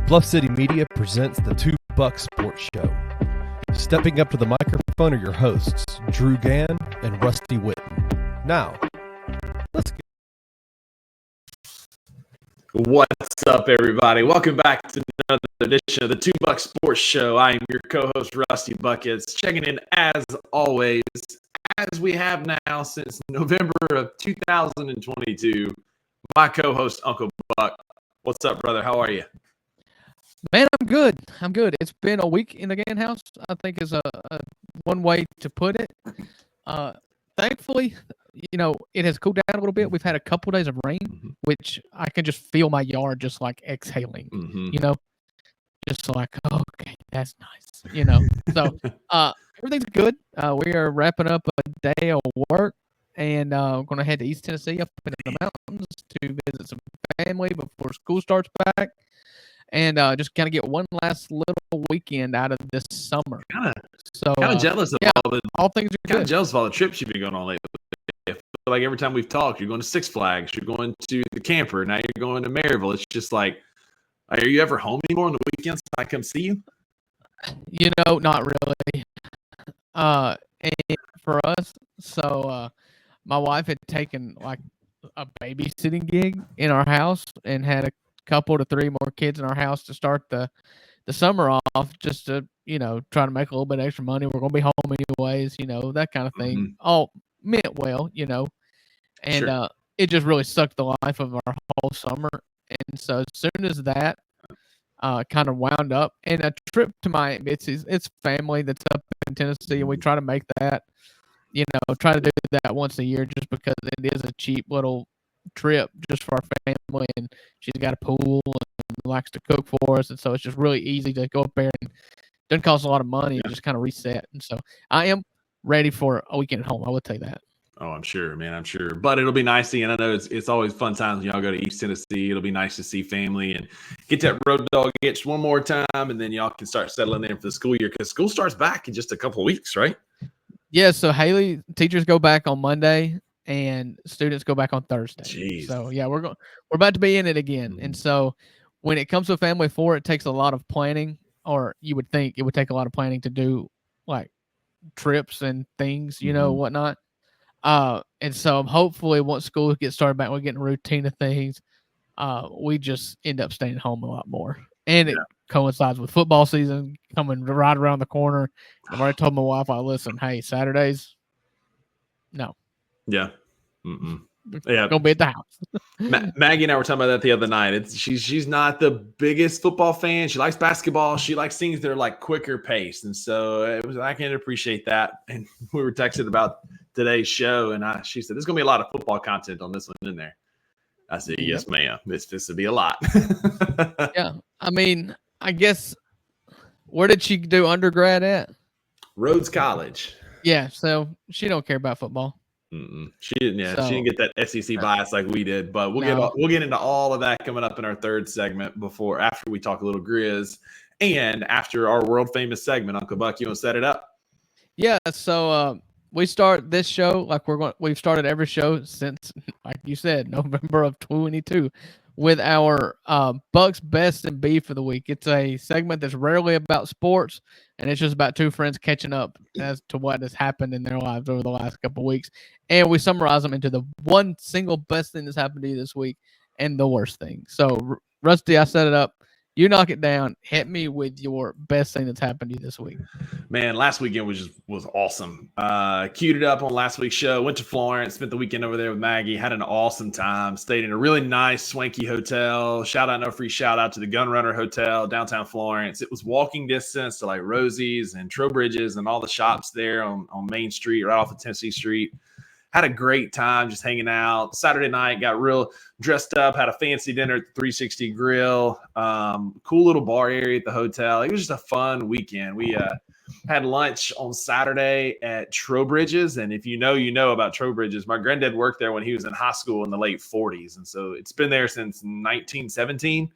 Bluff City Media presents the Two Buck Sports Show. Stepping up to the microphone are your hosts, Drew Gann and Rusty Witten. Now, let's go. What's up, everybody? Welcome back to another edition of the Two Buck Sports Show. I am your co-host, Rusty Buckets, checking in as always, as we have now since November of 2022. My co-host, Uncle Buck. What's up, brother? How are you? Man, I'm good. It's been a week in the Gann house, I think is a one way to put it. Thankfully, it has cooled down a little bit. We've had a couple days of rain, which I can just feel my yard just like exhaling, just like, okay, that's nice, So everything's good. We are wrapping up a day of work and going to head to East Tennessee up in the mountains to visit some family before school starts back. And just kind of get one last little weekend out of this summer. Kind of jealous of all things are kind good. of jealous of all the trips you've been going on lately. I feel like every time we've talked, you're going to Six Flags, you're going to the camper, now you're going to Maryville. It's just like, are you ever home anymore on the weekends? I come see you? Not really. And for us, so my wife had taken like a babysitting gig in our house and had a couple to three more kids in our house to start the summer off, just to try to make a little bit extra money. We're gonna be home anyways, that kind of thing. All meant well, and Sure. it just really sucked the life of our whole summer. And so as soon as that kind of wound up, and a trip to my it's family that's up in Tennessee, and we try to make that, try to do that once a year just because it is a cheap little trip just for our family, and she's got a pool and likes to cook for us, and so it's just really easy to go up there and doesn't cost a lot of money and just kind of reset. And so I am ready for a weekend at home, I will tell you that. Oh, I'm sure, man. I'm sure. But it'll be nice seeing. I know it's always fun times when y'all go to East Tennessee. It'll be nice to see family and get that road dog itch one more time, and then y'all can start settling in for the school year because school starts back in just a couple of weeks, right? Yeah, so Haley, teachers go back on Monday and students go back on Thursday. Jeez. So yeah, we're about to be in it again. And so when it comes to a family of four, it takes a lot of planning, or you would think it would take a lot of planning to do like trips and things, whatnot. And so hopefully once school gets started back, we're getting a routine of things. We just end up staying home a lot more. And it coincides with football season coming right around the corner. I've already told my wife, listen, hey, Saturdays, no. Yeah. Yeah. Gonna be at the house. Maggie and I were talking about that the other night. She's not the biggest football fan. She likes basketball. She likes things that are like quicker pace. And so I can appreciate that. And we were texting about today's show, and she said, there's going to be a lot of football content on this one in there. I said, yes, ma'am. This would be a lot. Yeah. I mean, I guess, where did she do undergrad at? Rhodes College. Yeah. So she don't care about football. She didn't get that SEC bias like we did, but we'll get into all of that coming up in our third segment after we talk a little Grizz and after our world famous segment. Uncle Buck, you want to set it up? Yeah. So we start this show like we've started every show since, like you said, November of 22 with our Bucks Best and Beef for the week. It's a segment that's rarely about sports, and it's just about two friends catching up as to what has happened in their lives over the last couple of weeks. And we summarize them into the one single best thing that's happened to you this week and the worst thing. So, Rusty, I set it up. You knock it down. Hit me with your best thing that's happened to you this week. Man, last weekend was awesome. Queued it up on last week's show. Went to Florence, spent the weekend over there with Maggie. Had an awesome time. Stayed in a really nice, swanky hotel. No free shout out to the Gunrunner Hotel, downtown Florence. It was walking distance to like Rosie's and Trowbridge's and all the shops there on Main Street, right off of Tennessee Street. Had a great time just hanging out. Saturday night, got real dressed up, had a fancy dinner at the 360 Grill. Cool little bar area at the hotel. It was just a fun weekend. We had lunch on Saturday at Trowbridge's. And if you know about Trowbridge's. My granddad worked there when he was in high school in the late 40s. And so it's been there since 1917.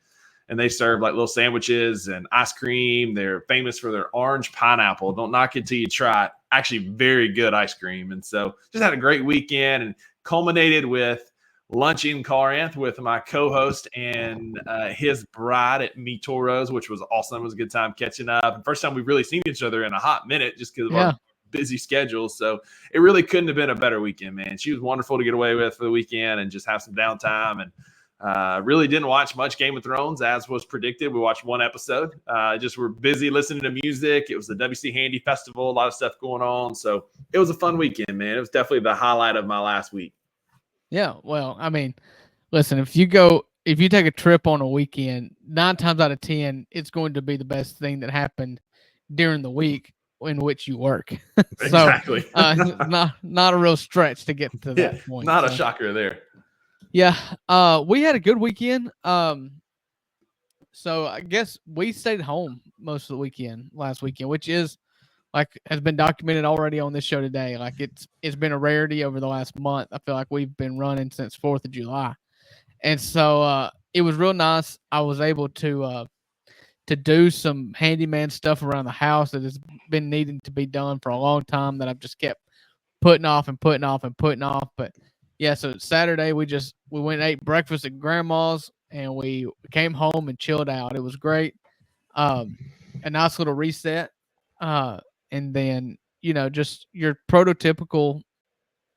And they serve like little sandwiches and ice cream. They're famous for their orange pineapple. Don't knock it till you try it. Actually, very good ice cream. And so just had a great weekend and culminated with lunch in Corinth with my co-host and his bride at Mi Toros, which was awesome. It was a good time catching up. First time we've really seen each other in a hot minute just because of our busy schedules. So it really couldn't have been a better weekend, man. She was wonderful to get away with for the weekend and just have some downtime. And really didn't watch much Game of Thrones, as was predicted. We watched one episode. Just were busy listening to music. It was the WC Handy Festival, a lot of stuff going on. So it was a fun weekend, man. It was definitely the highlight of my last week. Yeah, well, I mean, listen, if you take a trip on a weekend, 9 times out of 10, it's going to be the best thing that happened during the week in which you work. Exactly. Not a real stretch to get to that point. Not a shocker there. Yeah, we had a good weekend. So I guess we stayed home most of the weekend last weekend, which is has been documented already on this show today. Like it's been a rarity over the last month. I feel like we've been running since 4th of July. And so it was real nice. I was able to do some handyman stuff around the house that has been needing to be done for a long time that I've just kept putting off and putting off and putting off. But yeah, so Saturday we went and ate breakfast at grandma's and we came home and chilled out. It was great. A nice little reset. And then, just your prototypical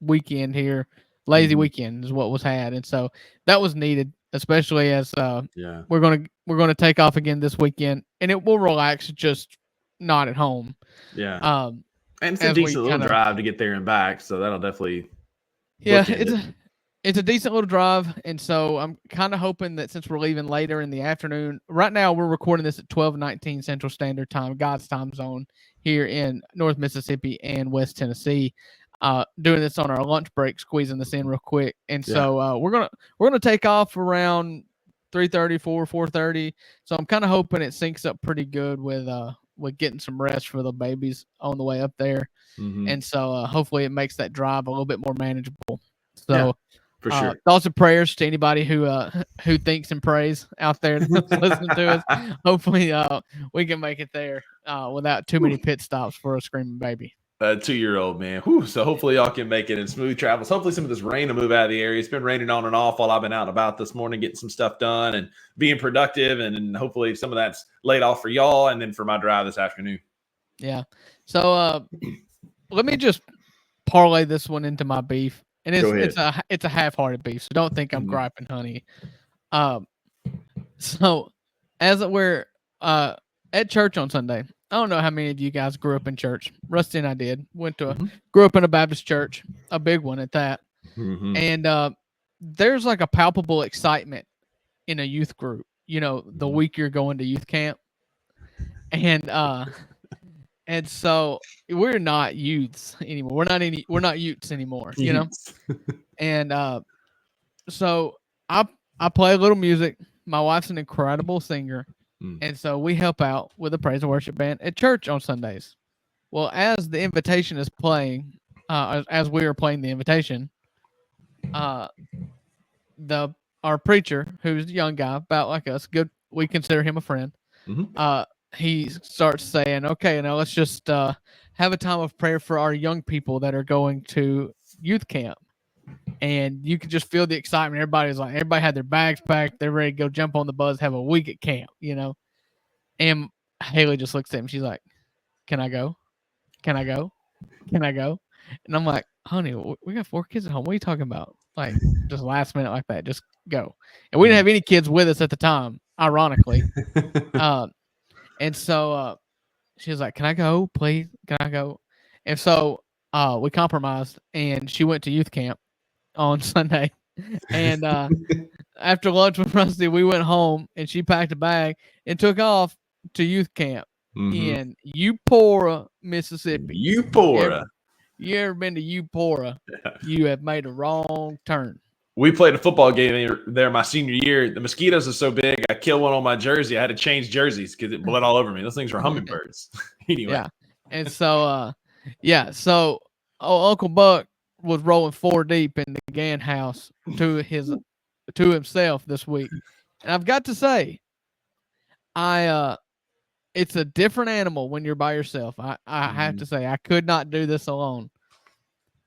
weekend here, lazy weekend is what was had. And so that was needed, especially as we're going to take off again this weekend and it will relax, just not at home. Yeah. And it's a decent little drive to get there and back. So that'll definitely. Yeah. It's a decent little drive. And so I'm kind of hoping that since we're leaving later in the afternoon, right now we're recording this at 12:19 Central Standard Time, God's time zone here in North Mississippi and West Tennessee. Doing this on our lunch break, squeezing this in real quick. And so we're gonna take off around 3:30, 4:30. So I'm kind of hoping it syncs up pretty good with getting some rest for the babies on the way up there. And so hopefully it makes that drive a little bit more manageable. So for sure. Thoughts and prayers to anybody who thinks and prays out there that's listening to us. Hopefully we can make it there without too many pit stops for a screaming baby. 2-year-old, man. Whew. So hopefully y'all can make it in smooth travels. Hopefully some of this rain will move out of the area. It's been raining on and off while I've been out and about this morning, getting some stuff done and being productive. And hopefully some of that's laid off for y'all and then for my drive this afternoon. Yeah. So let me just parlay this one into my beef. And it's a half-hearted beef, so don't think I'm griping, honey. So as we're at church on Sunday, I don't know how many of you guys grew up in church. Rusty and I did. Grew up in a Baptist church, a big one at that. And there's like a palpable excitement in a youth group, the week you're going to youth camp. And so we're not youths anymore. We're not youths anymore, And so I play a little music. My wife's an incredible singer. And so we help out with a praise and worship band at church on Sundays. Well, as the invitation is playing, as we are playing the invitation, our preacher, who's a young guy, about like us, good, we consider him a friend. He starts saying, okay, now let's just have a time of prayer for our young people that are going to youth camp. And you could just feel the excitement. Everybody had their bags packed. They're ready to go jump on the bus, have a week at camp, And Haley just looks at him. She's like, can I go? Can I go? Can I go? And I'm like, honey, we got 4 kids at home. What are you talking about? Like, just last minute like that. Just go. And we didn't have any kids with us at the time, ironically. And so she was like, can I go, please? Can I go? And so we compromised, and she went to youth camp on Sunday. And after lunch with Rusty, we went home, and she packed a bag and took off to youth camp in Eupora, Mississippi. Eupora. You ever been to Eupora? You have made a wrong turn. We played a football game there my senior year. The mosquitoes are so big, I killed one on my jersey. I had to change jerseys because it bled all over me. Those things were hummingbirds. Anyway. Yeah. And so, so Uncle Buck was rolling 4 deep in the Gann house to himself this week. And I've got to say, it's a different animal when you're by yourself. I have to say, I could not do this alone.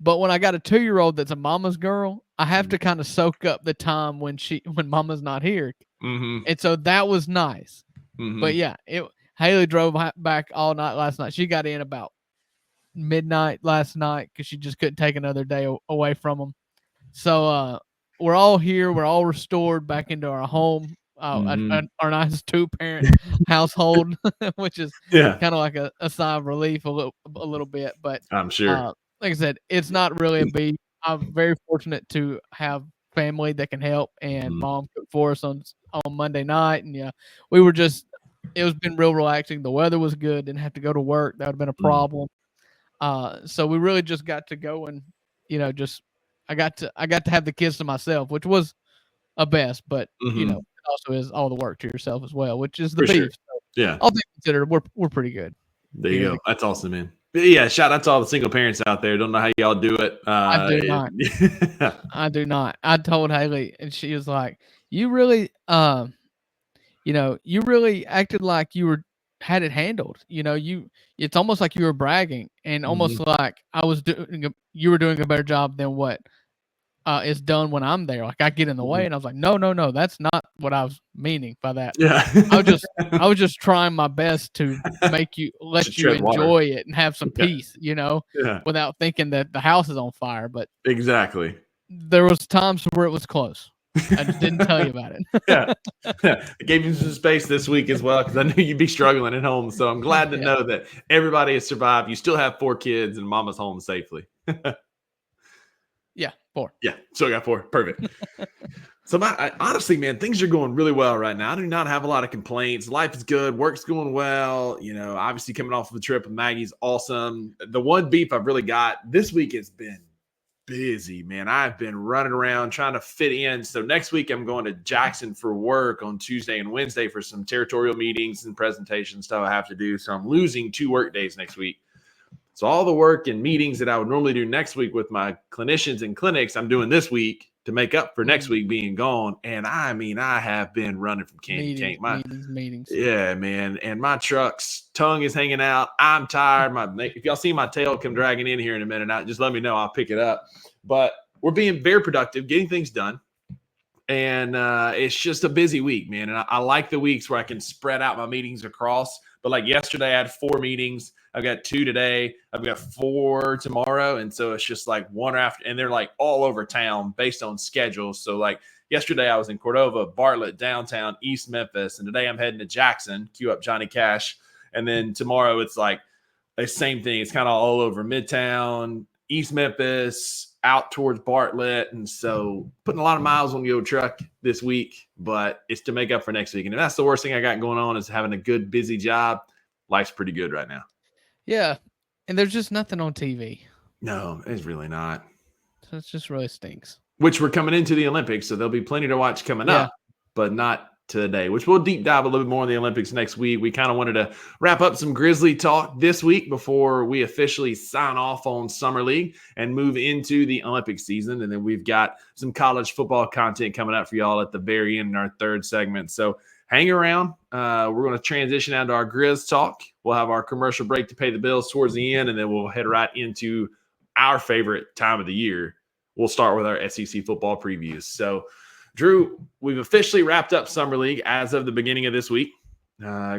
But when I got a 2-year-old that's a mama's girl, I have to kind of soak up the time when Mama's not here, and so that was nice. But yeah, Haley drove back all night last night. She got in about midnight last night because she just couldn't take another day away from them. So we're all here. We're all restored back into our home, our nice 2-parent household, which is kind of like a sigh of relief a little bit. But I'm sure. Like I said, it's not really a beat. I'm very fortunate to have family that can help, and Mom cooked for us on Monday night, and yeah, we were just. It was been real relaxing. The weather was good. Didn't have to go to work. That would have been a problem. So we really just got to go and, just I got to have the kids to myself, which was a best, but it also is all the work to yourself as well, which is the beef. Sure. So yeah. All things considered, we're pretty good. There you go. That's awesome, man. But yeah, shout out to all the single parents out there. Don't know how y'all do it. I do not. I do not. I told Haley, and she was like, "You really, you really acted like you had it handled. It's almost like you were bragging, and almost like you were doing a better job than what is done when I'm there. Like I get in the way." And I was like, no, that's not what I was meaning by that. Yeah. I was just trying my best to let you enjoy it and have some peace, without thinking that the house is on fire. But exactly. There was times where it was close. I just didn't tell you about it. Yeah. I gave you some space this week as well because I knew you'd be struggling at home. So I'm glad to know that everybody has survived. You still have 4 kids and Mama's home safely. Yeah, 4. Yeah, still got 4. Perfect. So honestly, man, things are going really well right now. I do not have a lot of complaints. Life is good. Work's going well. Obviously coming off of a trip with Maggie's awesome. The one beef I've really got this week has been busy, man. I've been running around trying to fit in. So next week I'm going to Jackson for work on Tuesday and Wednesday for some territorial meetings and presentation stuff I have to do. So I'm losing 2 work days next week. So all the work and meetings that I would normally do next week with my clinicians and clinics, I'm doing this week to make up for next week being gone. And I have been running from can to can. Meetings. Yeah, man. And my truck's tongue is hanging out. I'm tired. If y'all see my tail come dragging in here in a minute, just let me know. I'll pick it up. But we're being very productive, getting things done. And it's just a busy week, man. And I like the weeks where I can spread out my meetings across. But like yesterday, I had 4 meetings. I've got 2 today. I've got 4 tomorrow. And so it's just like one after, and they're like all over town based on schedules. So like yesterday I was in Cordova, Bartlett, downtown, East Memphis. And today I'm heading to Jackson, cue up Johnny Cash. And then tomorrow it's like the same thing. It's kind of all over Midtown, East Memphis, out towards Bartlett. And so putting a lot of miles on the old truck this week, but it's to make up for next week. And if that's the worst thing I got going on is having a good, busy job. Life's pretty good right now. Yeah. And there's just nothing on TV. No, it's really not. So it just really stinks. Which we're coming into the Olympics, so there'll be plenty to watch coming up, but not today, which we'll deep dive a little bit more in the Olympics next week. We kind of wanted to wrap up some Grizzly talk this week before we officially sign off on Summer League and move into the Olympic season. And then we've got some college football content coming up for y'all at the very end in our 3rd segment. So hang around. We're going to transition out to our Grizz talk. We'll have our commercial break to pay the bills towards the end, and then we'll head right into our favorite time of the year. We'll start with our SEC football previews. So, Drew, we've officially wrapped up Summer League as of the beginning of this week.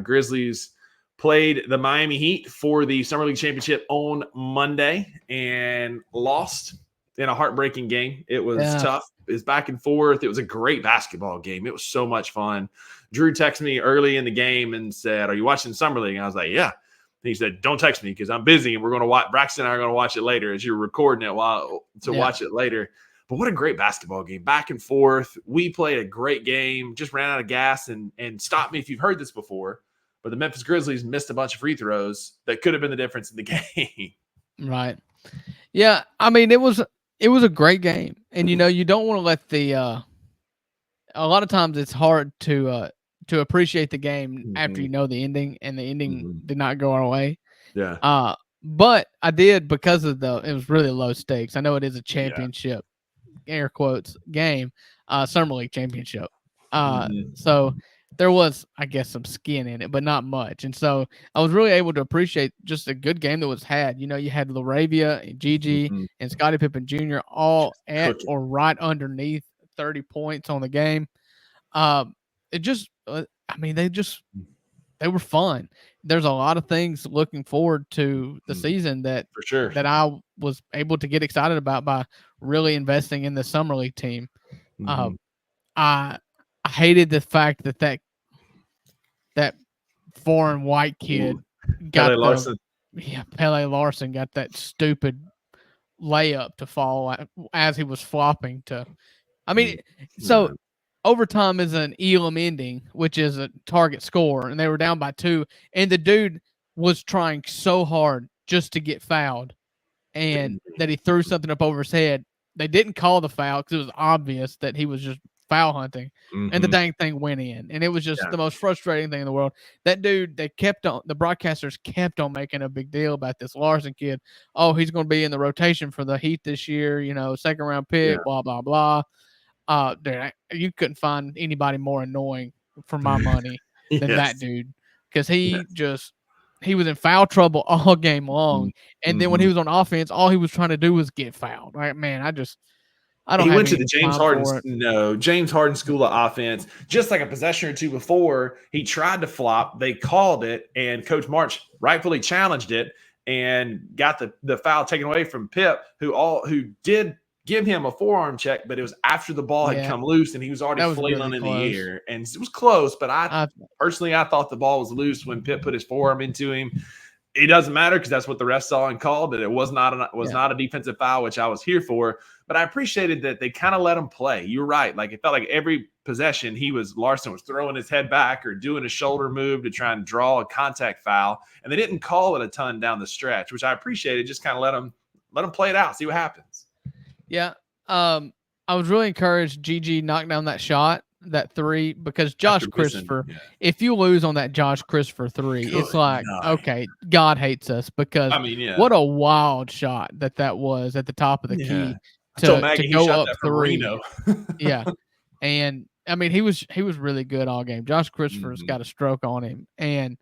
Grizzlies played the Miami Heat for the Summer League Championship on Monday and lost in a heartbreaking game. It was tough. It was back and forth. It was a great basketball game. It was so much fun. Drew texted me early in the game and said, "Are you watching Summer League?" And I was like, "Yeah." And he said, "Don't text me because I'm busy and we're going to watch. Braxton and I are going to watch it later as you're recording it watch it later." But what a great basketball game. Back and forth. We played a great game. Just ran out of gas and stop me if you've heard this before. But the Memphis Grizzlies missed a bunch of free throws that could have been the difference in the game. Right. Yeah. I mean, it was a great game. And, you don't want to let a lot of times it's hard to appreciate the game after you know the ending, and the ending did not go our way. Yeah. But I did because of it was really low stakes. I know it is a championship, air quotes, game, Summer League championship. So there was, I guess, some skin in it, but not much. And so I was really able to appreciate just a good game that was had. You know, you had Laravia and Gigi Mhm. and Scottie Pippen Jr. all at Cooking. or right underneath 30 points on the game. It just, I mean, they were fun. There's a lot of things looking forward to the Mhm. season that For sure. I was able to get excited about by really investing in the summer league team. Uh, Mhm. I hated the fact that foreign white kid Ooh, got Pele the Larson. Pele Larson got that stupid layup to fall as he was flopping to. I mean, so Man. overtime is an Elam ending, which is a target score, and they were down by 2, and the dude was trying so hard just to get fouled, and that he threw something up over his head. They didn't call the foul because it was obvious that he was just foul hunting, and the Mhm. dang thing went in, and it was just Yeah. the most frustrating thing in the world. That dude, the broadcasters kept on making a big deal about this Larson kid. Oh, he's going to be in the rotation for the Heat this year, second round Yeah. pick, blah blah blah. Dude, you couldn't find anybody more annoying for my money than that Yes. dude, because Yes. he was in foul trouble all game long, Mhm. and then when he Mhm. was on offense, all he was trying to do was get fouled. Like, man, I don't He have went to any the James time Harden for it. James Harden school of offense. Just like a possession or two before, he tried to flop. They called it, and Coach March rightfully challenged it and got the foul taken away from Pip, who did give him a forearm check, but it was after the ball had Yeah, come loose and he was already that was really flailing in the close. air. And it was close, but I I thought the ball was loose when Pip put his forearm into him. It doesn't matter because that's what the refs saw and called it. It was Yeah. not a defensive foul, which I was here for. But I appreciated that they kind of let him play. You're right. Like it felt like every possession, Larson was throwing his head back or doing a shoulder move to try and draw a contact foul, and they didn't call it a ton down the stretch, which I appreciated. Just kind of let him play it out, see what happens. Yeah. I was really encouraged GG knocked down that shot, that 3, because Josh After missing, Christopher, yeah. if you lose on that Josh Christopher 3, it's Good like, night. okay, God hates us, because I mean, yeah, what a wild shot that was at the top of the yeah. key I told to Maggie he go shot up that from 3. Reno. Yeah. And I mean, he was really good all game. Josh Christopher's Mhm. got a stroke on him, and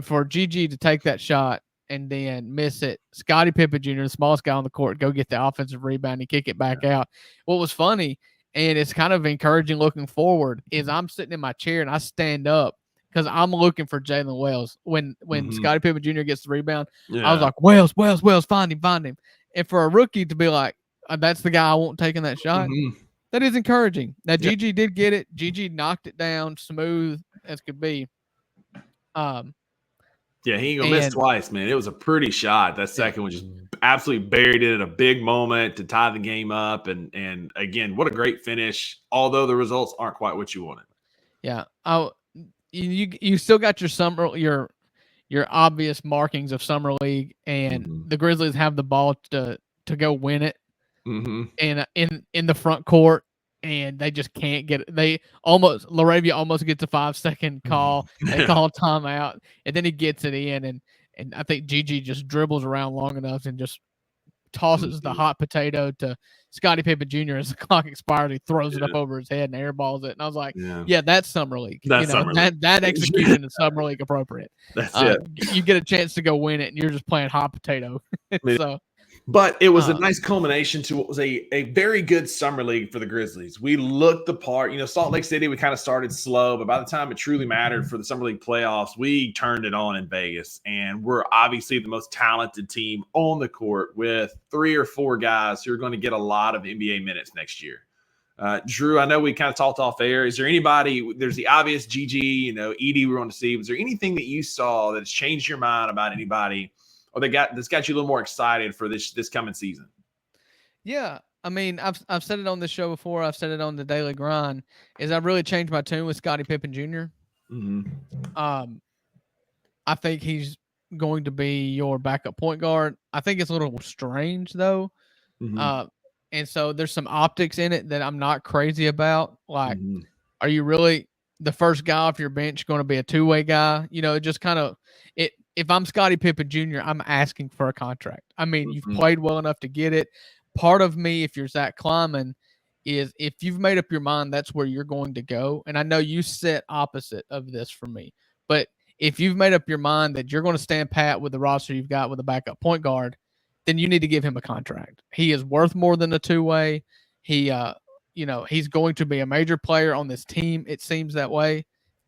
for GG to take that shot and then miss it, Scottie Pippen Jr., the smallest guy on the court, go get the offensive rebound and kick it back out. What was funny, and it's kind of encouraging looking forward, is I'm sitting in my chair and I stand up because I'm looking for Jalen Wells. When Mhm. Scottie Pippen Jr. gets the rebound, I was Yeah. like, Wells, Wells, Wells, find him, find him. And for a rookie to be like, that's the guy I want taking that shot, Mhm. that is encouraging. Now Yeah. Gigi did get it. Gigi knocked it down smooth as could be. Yeah, he ain't gonna miss And twice, man. It was a pretty shot. That yeah, second one just absolutely buried it at a big moment to tie the game up. And again, what a great finish. Although the results aren't quite what you wanted. yeah. You still got your obvious markings of summer league, and Mhm. the Grizzlies have the ball to go win it Mhm. in the front court, and they just can't get it. Laravia almost gets a 5-second call. They Yeah. call timeout, and then he gets it in, and I think Gigi just dribbles around long enough and just tosses the Mhm. hot potato to Scottie Pippen Jr. as the clock expires. He throws it up Yeah. over his head and airballs it. And I was like, Yeah. yeah, that's summer league. That's summer league. That execution is summer league appropriate. That's it. You get a chance to go win it, and you're just playing hot potato. I mean, So, but it was a uh, nice culmination to what was a very good summer league for the Grizzlies. We looked the part. Salt Lake City, we kind of started slow, but by the time it truly mattered for the summer league playoffs, we turned it on in Vegas. And we're obviously the most talented team on the court with 3 or 4 guys who are going to get a lot of NBA minutes next year. Drew, I know we kind of talked off air. Is there anybody, there's the obvious GG, Edie we want to see. Was there anything that you saw that's changed your mind about anybody or that's got you a little more excited for this coming season? yeah. I mean, I've said it on this show before. I've said it on the Daily Grind. Is I've really changed my tune with Scottie Pippen Jr. Mm-hmm. I think he's going to be your backup point guard. I think it's a little strange though. Mm-hmm. Uh, and so there's some optics in it that I'm not crazy about. Like, Mm-hmm. are you really the first guy off your bench going to be a two-way guy? It just kind of it. If I'm Scottie Pippen Jr., I'm asking for a contract. I mean, you've Mm-hmm. played well enough to get it. Part of me, if you're Zach Kleiman, is if you've made up your mind that's where you're going to go, and I know you set opposite of this for me, but if you've made up your mind that you're going to stand pat with the roster you've got with a backup point guard, then you need to give him a contract. He is worth more than a two-way. He, he's going to be a major player on this team. It seems that way.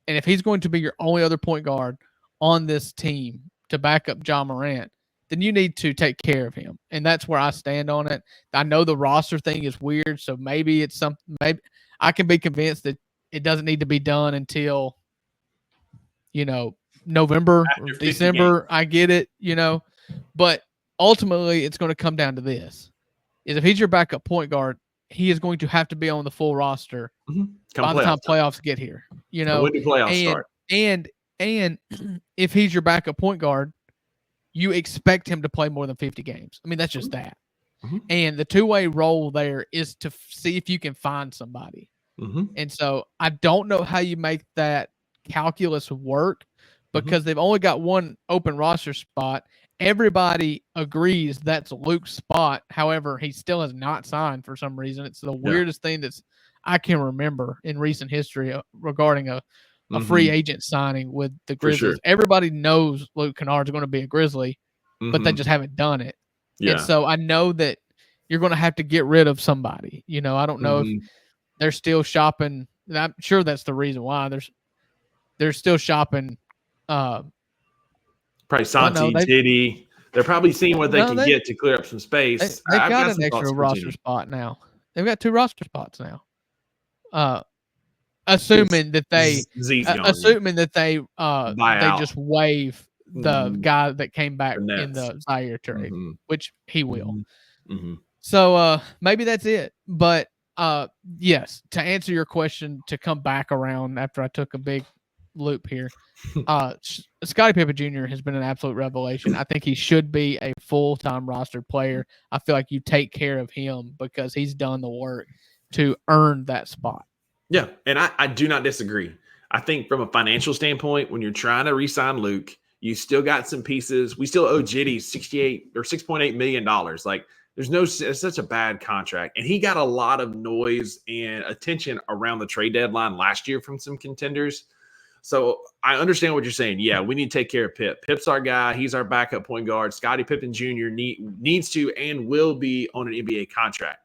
And if he's going to be your only other point guard on this team to back up John Morant, then you need to take care of him. And that's where I stand on it. I know the roster thing is weird, so maybe it's something. Maybe I can be convinced that it doesn't need to be done until, November or After 50 December. games. I get it, but ultimately it's going to come down to this: is if he's your backup point guard, he is going to have to be on the full roster by the time playoffs get here. And when do playoffs start? And if he's your backup point guard, you expect him to play more than 50 games. I mean, that's just that. Mm-hmm. And the two-way role there is to see if you can find somebody. Mm-hmm. And so I don't know how you make that calculus work because they've only got one open roster spot. Everybody agrees that's Luke's spot. However, he still has not signed for some reason. It's the weirdest thing I can remember in recent history regarding a free agent signing with the Grizzlies. Sure. Everybody knows Luke Kennard's going to be a Grizzly, but they just haven't done it. Yeah. And so I know that you're going to have to get rid of somebody. I don't know if they're still shopping. I'm sure that's the reason why they're still shopping. Probably Santi, Diddy. They're probably seeing what they can get to clear up some space. They've got an extra roster spot now. They've got 2 roster spots now. Assuming that they just waive the guy that came back in the Zaire trade, which he will. So maybe that's it. But yes, to answer your question, to come back around after I took a big loop here, Scottie Pippen Jr. has been an absolute revelation. I think he should be a full-time roster player. I feel like you take care of him because he's done the work to earn that spot. Yeah, and I do not disagree. I think from a financial standpoint, when you're trying to re-sign Luke, you still got some pieces. We still owe Jitty $6.8 million. Like, it's such a bad contract. And he got a lot of noise and attention around the trade deadline last year from some contenders. So I understand what you're saying. Yeah, we need to take care of Pip. Pip's our guy. He's our backup point guard. Scottie Pippen Jr. needs to and will be on an NBA contract.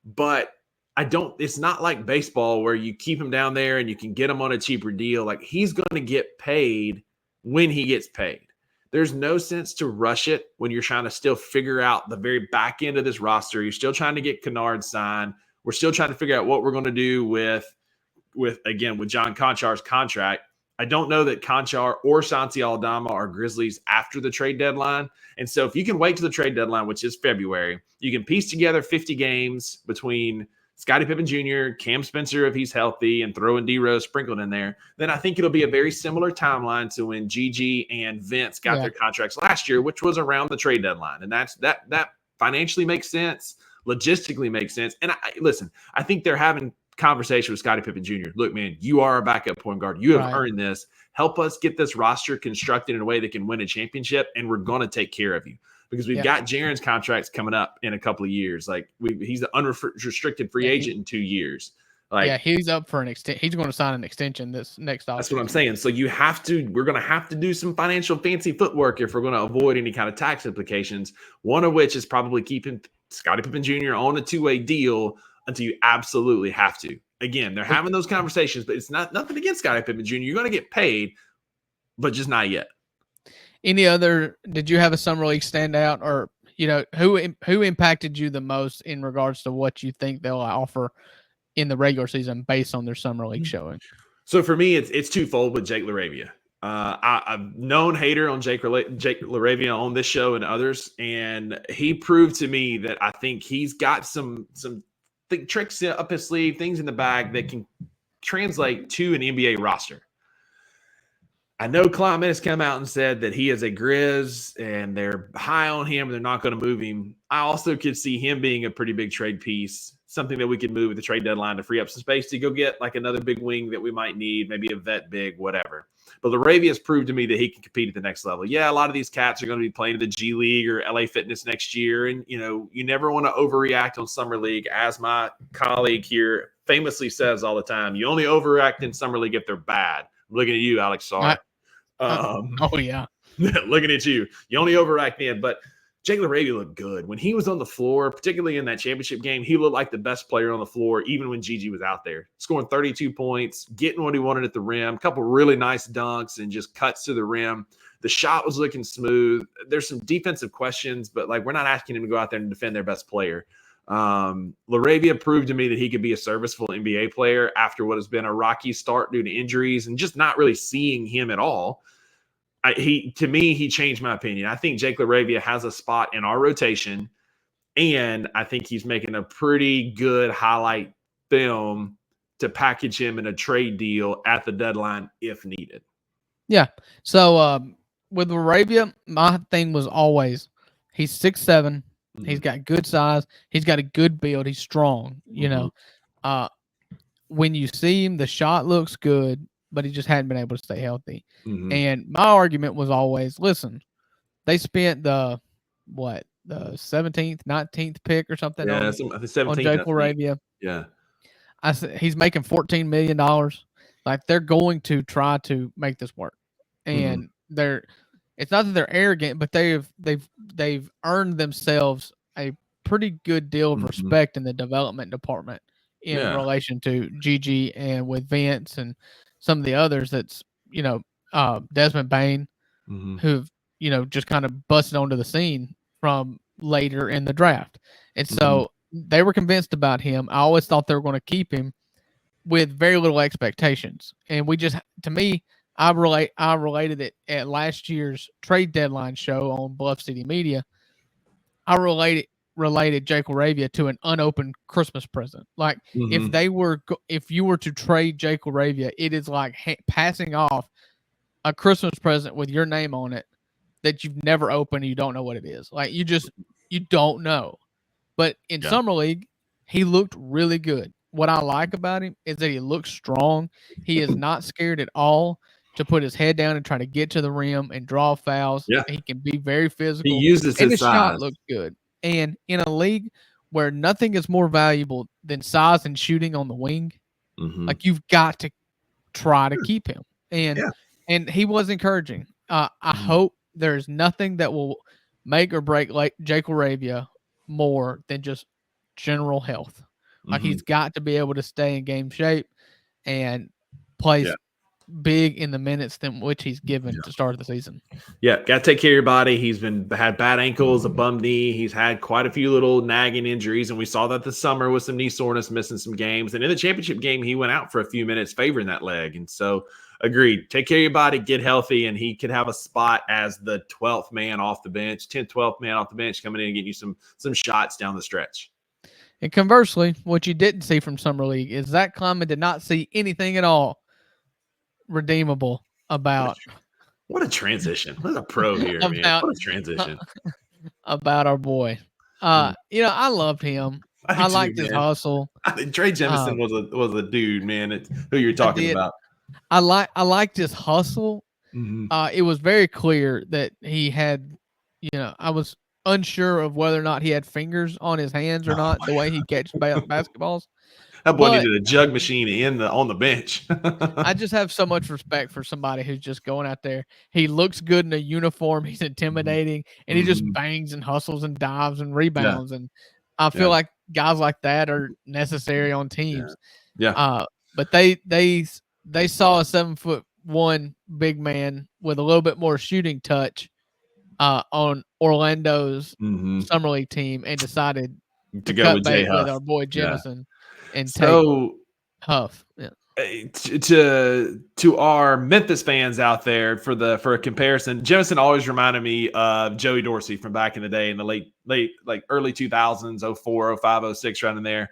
But it's not like baseball where you keep him down there and you can get him on a cheaper deal. Like, he's going to get paid when he gets paid. There's no sense to rush it when you're trying to still figure out the very back end of this roster. You're still trying to get Kennard signed. We're still trying to figure out what we're going to do with John Konchar's contract. I don't know that Konchar or Santi Aldama are Grizzlies after the trade deadline. And so if you can wait to the trade deadline, which is February, you can piece together 50 games between Scottie Pippen Jr., Cam Spencer, if he's healthy, and throw in D-Rose sprinkled in there, then I think it'll be a very similar timeline to when Gigi and Vince got their contracts last year, which was around the trade deadline. And that financially makes sense, logistically makes sense. And I think they're having conversation with Scottie Pippen Jr. Look, man, you are a backup point guard. You have earned this. Help us get this roster constructed in a way that can win a championship, and we're going to take care of you. Because we've got Jaren's contracts coming up in a couple of years. Like, he's the unrestricted free agent in 2 years. Like, he's up for an extension. He's going to sign an extension this next offseason. That's what I'm saying. So we're going to have to do some financial fancy footwork if we're going to avoid any kind of tax implications. One of which is probably keeping Scottie Pippen Jr. on a 2-way deal until you absolutely have to. Again, they're having those conversations, but it's nothing against Scottie Pippen Jr. You're going to get paid, but just not yet. Did you have a summer league standout, or who impacted you the most in regards to what you think they'll offer in the regular season based on their summer league showing? So for me, it's twofold with Jake LaRavia. I've known hater on Jake LaRavia on this show and others, and he proved to me that I think he's got some tricks up his sleeve, things in the bag that can translate to an NBA roster. I know Climate has come out and said that he is a Grizz and they're high on him and they're not going to move him. I also could see him being a pretty big trade piece, something that we could move at the trade deadline to free up some space to go get like another big wing that we might need, maybe a vet big, whatever. But Laravia has proved to me that he can compete at the next level. Yeah, a lot of these cats are going to be playing in the G League or LA Fitness next year. And, you never want to overreact on Summer League. As my colleague here famously says all the time, you only overreact in Summer League if they're bad. I'm looking at you, Alex Sarr. Oh, yeah. Looking at you. You only overact then. But Jake Laravia looked good. When he was on the floor, particularly in that championship game, he looked like the best player on the floor, even when Gigi was out there. Scoring 32 points, getting what he wanted at the rim, a couple really nice dunks and just cuts to the rim. The shot was looking smooth. There's some defensive questions, but we're not asking him to go out there and defend their best player. Laravia proved to me that he could be a serviceable NBA player after what has been a rocky start due to injuries and just not really seeing him at all. He changed my opinion. I think Jake Laravia has a spot in our rotation, and I think he's making a pretty good highlight film to package him in a trade deal at the deadline if needed. Yeah. So with Laravia, my thing was always he's 6'7". Mm-hmm. He's got good size. He's got a good build. He's strong. When you see him, the shot looks good, but he just hadn't been able to stay healthy. Mm-hmm. And my argument was always, listen, they spent the 17th, 19th pick or something on Jake Laravia. Yeah. I said he's making $14 million. They're going to try to make this work. And it's not that they're arrogant, but they've earned themselves a pretty good deal of respect in the development department in relation to Gigi and with Vince and some of the others. That's Desmond Bain, who've just kind of busted onto the scene from later in the draft, and so they were convinced about him. I always thought they were going to keep him with very little expectations, and I related it at last year's trade deadline show on Bluff City Media. I related Jake Laravia to an unopened Christmas present. If you were to trade Jake Laravia, it is like passing off a Christmas present with your name on it that you've never opened and you don't know what it is. You don't know. But in Summer League, he looked really good. What I like about him is that he looks strong. He is not scared at all to put his head down and try to get to the rim and draw fouls. Yeah. He can be very physical. He uses his size. Shot looks good. And in a league where nothing is more valuable than size and shooting on the wing, you've got to try to keep him. And he was encouraging. I hope there's nothing that will make or break Jake Laravia more than just general health. He's got to be able to stay in game shape and play big in the minutes than which he's given to start the season. Yeah, got to take care of your body. He's had bad ankles, a bum knee. He's had quite a few little nagging injuries, and we saw that this summer with some knee soreness, missing some games. And in the championship game, he went out for a few minutes favoring that leg. And so, agreed. Take care of your body, get healthy, and he could have a spot as the 12th man off the bench, 10th, 12th man off the bench, coming in and getting you some shots down the stretch. And conversely, what you didn't see from Summer League is Zach Kleiman did not see anything at all redeemable about what a transition. What a pro here, man. What a transition. About our boy. I loved him. I liked his hustle. Trey Jemison was a dude, man. It's who you're talking about. I liked his hustle. It was very clear that he had, I was unsure of whether or not he had fingers on his hands or not, the way he catches basketballs. That boy needed a jug machine on the bench. I just have so much respect for somebody who's just going out there. He looks good in a uniform. He's intimidating, and he just bangs and hustles and dives and rebounds. And I feel like guys like that are necessary on teams. But they saw a 7'1" big man with a little bit more shooting touch on Orlando's Summer League team and decided to go cut with bait Jay Huff. with our boy Jemison. And so take Huff. To our Memphis fans out there for a comparison, Jemison always reminded me of Joey Dorsey from back in the day in the late early 2000s, 04, 05, 06, around in there.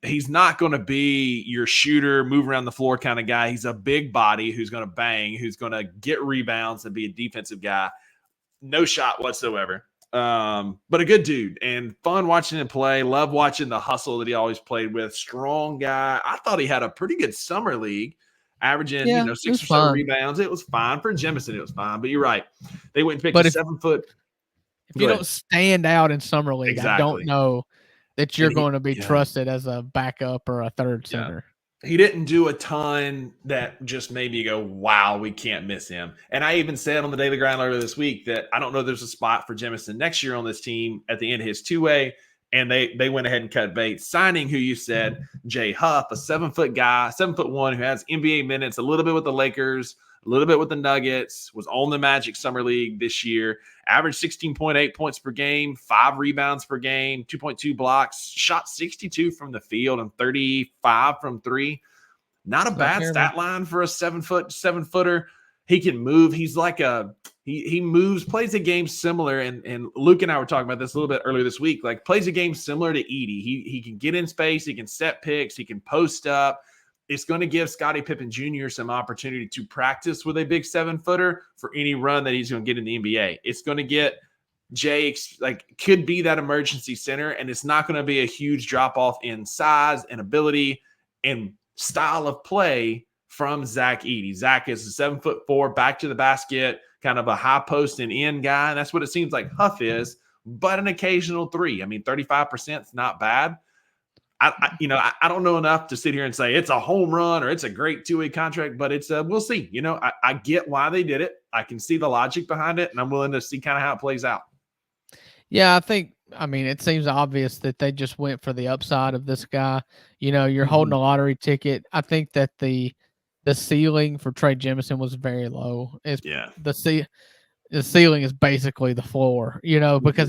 He's not going to be your shooter, move around the floor kind of guy. He's a big body who's going to bang, who's going to get rebounds and be a defensive guy. No shot whatsoever. But a good dude and fun watching him play. Love watching the hustle that he always played with. Strong guy. I thought he had a pretty good summer league. averaging, Yeah, it 6 was or 7 fine. rebounds. It was fine for Jemison. It was fine, but you're right. They went and picked But a if 7-foot. if Go you ahead. don't stand out in summer league, I don't Exactly. know that you're And going to be yeah. trusted as a backup or a third Yeah. center. He didn't do a ton that just made me go, wow, we can't miss him. And I even said on the Daily Grind earlier this week that I don't know there's a spot for Jemison next year on this team at the end of his two-way. And they went ahead and cut bait, signing who you said, Jay Huff, a 7-foot guy, 7'1", who has NBA minutes, a little bit with the Lakers, a little bit with the Nuggets, was on the Magic Summer League this year, averaged 16.8 points per game, 5 rebounds per game, 2.2 blocks, shot 62 from the field and 35 from three. Not a bad stat line for a 7-footer. He can move. He's like he moves, plays a game similar. And Luke and I were talking about this a little bit earlier this week. Like plays a game similar to Edey. He can get in space. He can set picks. He can post up. It's going to give Scottie Pippen Jr. some opportunity to practice with a big 7-footer for any run that he's going to get in the NBA. It's going to get Jay could be that emergency center, and it's not going to be a huge drop off in size and ability and style of play from Zach Edey. Zach is a 7'4", back to the basket, kind of a high post and in guy. And that's what it seems like Huff is, but an occasional three. I mean, 35% is not bad. I don't know enough to sit here and say it's a home run or it's a great two-way contract, but it's we'll see. I get why they did it. I can see the logic behind it, and I'm willing to see kind of how it plays out. Yeah, it seems obvious that they just went for the upside of this guy. You're holding a lottery ticket. I think that the ceiling for Trey Jemison was very low. The ceiling is basically the floor, because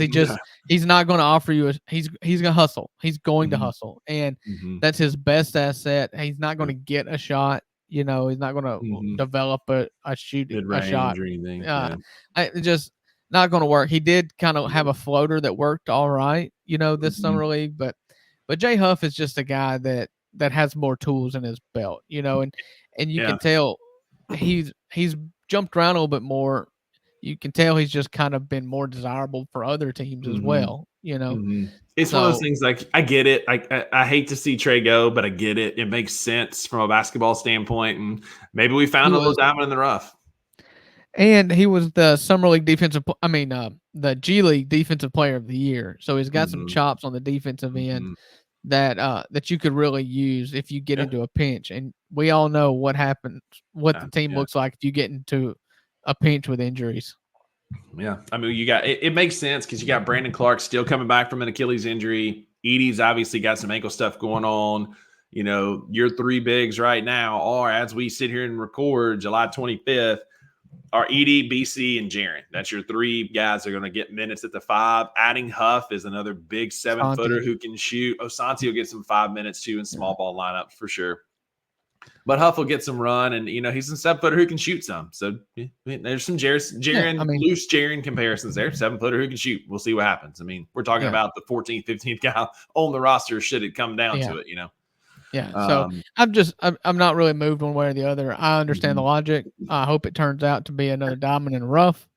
he's not going to offer you he's going to hustle. He's going to hustle, and that's his best asset. He's not going to get a shot. He's not going to develop a shot or anything. Just not going to work. He did kind of have a floater that worked all right, this summer league, but Jay Huff is just a guy that has more tools in his belt, and you can tell he's jumped around a little bit more. You can tell he's just kind of been more desirable for other teams as well, It's one of those things, like, I get it. I hate to see Trey go, but I get it. It makes sense from a basketball standpoint, and maybe we found a little diamond in the rough. And he was the Summer League the G League Defensive Player of the Year. So he's got some chops on the defensive end that you could really use if you get into a pinch. And we all know what happens, what the team looks like if you get into a pinch with injuries. Yeah. I mean, you got it makes sense because you got Brandon Clark still coming back from an Achilles injury. Edey's obviously got some ankle stuff going on. Your three bigs right now are, as we sit here and record July 25th, are Edey, BC, and Jaren. That's your three guys that are going to get minutes at the 5. Adding Huff is another big 7-footer who can shoot. Osanti will get some 5 minutes too in small ball lineups for sure. But Huff will get some run, and he's a 7-footer who can shoot some. So there's some loose Jaren comparisons there. 7-footer who can shoot. We'll see what happens. I mean, we're talking about the 14th, 15th guy on the roster should it come down to it. Yeah. So I'm not really moved one way or the other. I understand the logic. I hope it turns out to be another diamond in the rough.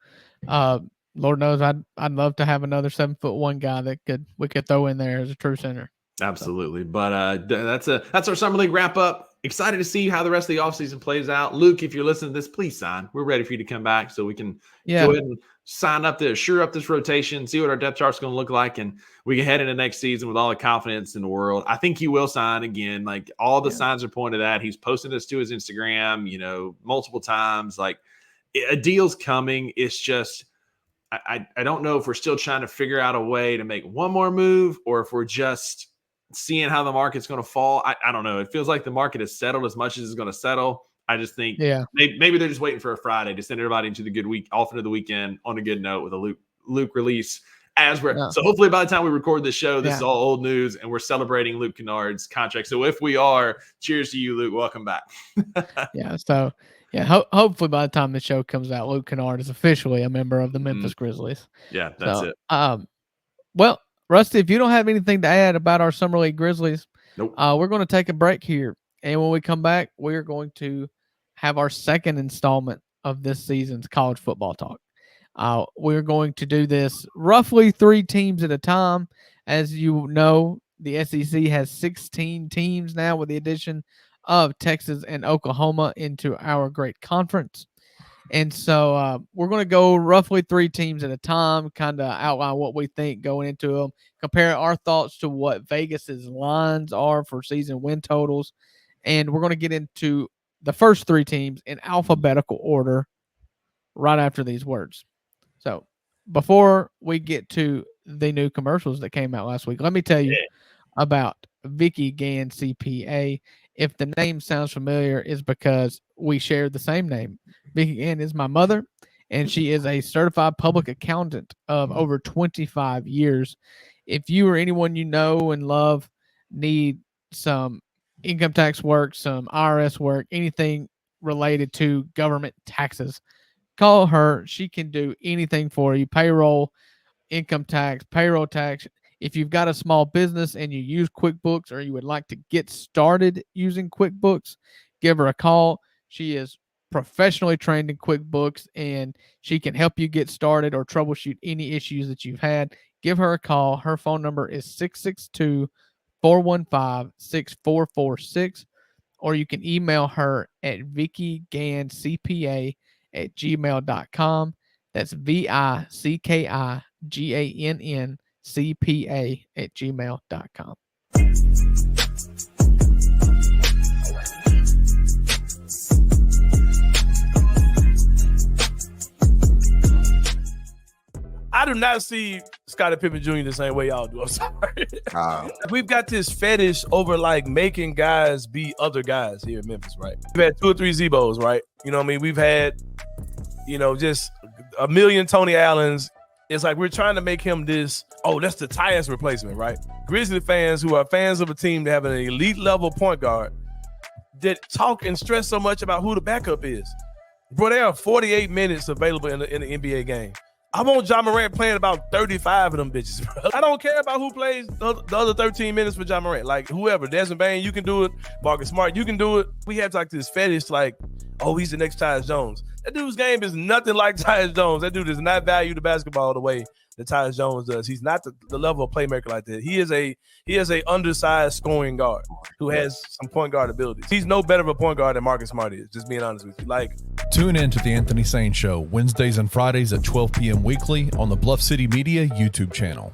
Lord knows I'd love to have another 7'1" guy that we could throw in there as a true center. Absolutely. But that's our summer league wrap up. Excited to see how the rest of the offseason plays out. Luke, if you're listening to this, please sign. We're ready for you to come back so we can go ahead and sign up to shore up this rotation, see what our depth chart's going to look like, and we can head into next season with all the confidence in the world. I think he will sign again. Like, all the signs are pointed at. He's posted this to his Instagram, multiple times. Like, a deal's coming. It's just I don't know if we're still trying to figure out a way to make one more move or if we're just seeing how the market's going to fall. I don't know. It feels like the market has settled as much as it's going to settle. I just think maybe they're just waiting for a Friday to send everybody into the good week, off into the weekend on a good note with a Luke release. So hopefully by the time we record this show, this is all old news and we're celebrating Luke Kennard's contract. So if we are, cheers to you, Luke. Welcome back. Hopefully by the time the show comes out, Luke Kennard is officially a member of the Memphis Grizzlies. Yeah, that's it. Well, Rusty, if you don't have anything to add about our Summer League Grizzlies, nope. We're going to take a break here. And when we come back, we're going to have our second installment of this season's college football talk. We're going to do this roughly 3 teams at a time. As you know, the SEC has 16 teams now with the addition of Texas and Oklahoma into our great conference. And so we're going to go roughly 3 teams at a time, kind of outline what we think going into them, compare our thoughts to what Vegas's lines are for season win totals. And we're going to get into the first 3 teams in alphabetical order right after these words. So before we get to the new commercials that came out last week, let me tell you about Vicky Gann CPA. If the name sounds familiar, is because we share the same name. Vicky Gann is my mother, and she is a certified public accountant of over 25 years. If you or anyone you know and love need some income tax work, some IRS work, anything related to government taxes, call her. She can do anything for you. Payroll, income tax, payroll tax. If you've got a small business and you use QuickBooks or you would like to get started using QuickBooks, give her a call. She is professionally trained in QuickBooks and she can help you get started or troubleshoot any issues that you've had. Give her a call. Her phone number is 662-415-6446, or you can email her at vickyganncpa@gmail.com. That's VICKIGANNCPA@gmail.com. I do not see Scottie Pippen Jr. the same way y'all do. I'm sorry. We've got this fetish over like making guys be other guys here in Memphis, right? We've had 2 or 3 Zebos, right? You know what I mean? We've had, just a million Tony Allens. It's like we're trying to make him this, that's the Tyus replacement, right? Grizzly fans who are fans of a team that have an elite level point guard that talk and stress so much about who the backup is. Bro, there are 48 minutes available in the NBA game. I want Ja Morant playing about 35 of them bitches, bro. I don't care about who plays the other 13 minutes for Ja Morant. Like, whoever. Desmond Bain, you can do it. Marcus Smart, you can do it. We have like this fetish, like, he's the next Tyus Jones. That dude's game is nothing like Tyus Jones. That dude does not value the basketball the way that Tyus Jones does. He's not the level of playmaker like that. He is a undersized scoring guard who has some point guard abilities. He's no better of a point guard than Marcus Smart is, just being honest with you. Tune in to the Anthony Sane Show Wednesdays and Fridays at 12 p.m. weekly on the Bluff City Media YouTube channel.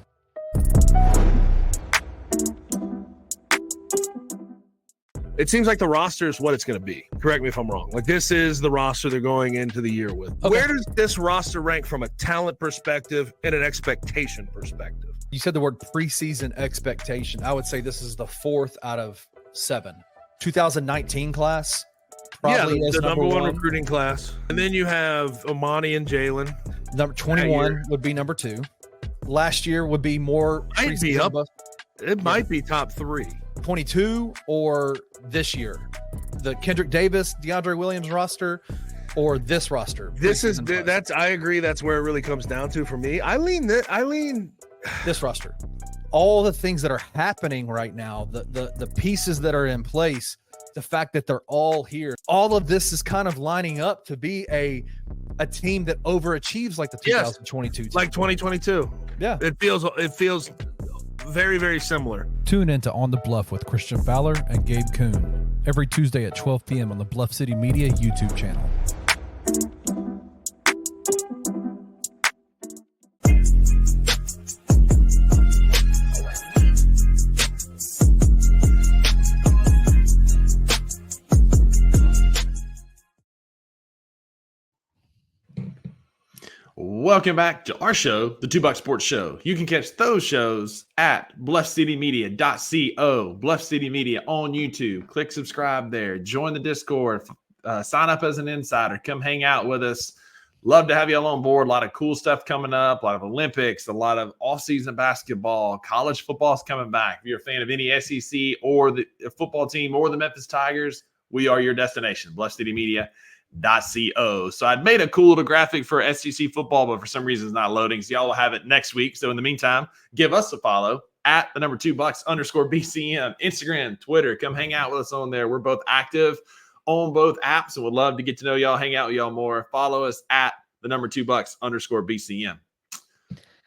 It seems like the roster is what it's going to be. Correct me if I'm wrong. Like, this is the roster they're going into the year with. Okay. Where does this roster rank from a talent perspective and an expectation perspective? You said the word preseason expectation. I would say this is the 4th out of 7. 2019 class, probably as the number one one recruiting class. And then you have Amani and Jalen. Number 21 would be number 2. Last year would be more. Might be up. It might be top 3. 22 or this year, the Kendrick Davis, DeAndre Williams roster, or this roster. I agree. That's where it really comes down to for me. I lean this roster. All the things that are happening right now, the pieces that are in place, the fact that they're all here, all of this is kind of lining up to be a team that overachieves like the 2022 team. Like 2022. Yeah. It feels very, very similar. Tune in to On the Bluff with Christian Fowler and Gabe Kuhn every Tuesday at 12 p.m. on the Bluff City Media YouTube channel. Welcome back to our show, the 2 Buck Sports Show. You can catch those shows at bluffcitymedia.co, Bluff City Media on YouTube. Click subscribe there. Join the Discord. Sign up as an insider. Come hang out with us. Love to have you all on board. A lot of cool stuff coming up. A lot of Olympics, a lot of off-season basketball. College football is coming back. If you're a fan of any SEC or the football team or the Memphis Tigers, we are your destination, bluffcitymedia.co. So I'd made a cool little graphic for SEC football, but for some reason it's not loading. So y'all will have it next week. So in the meantime, give us a follow at the number 2bucks_BCM, Instagram, Twitter. Come hang out with us on there. We're both active on both apps and would love to get to know y'all, hang out with y'all more. Follow us at the number 2bucks_BCM.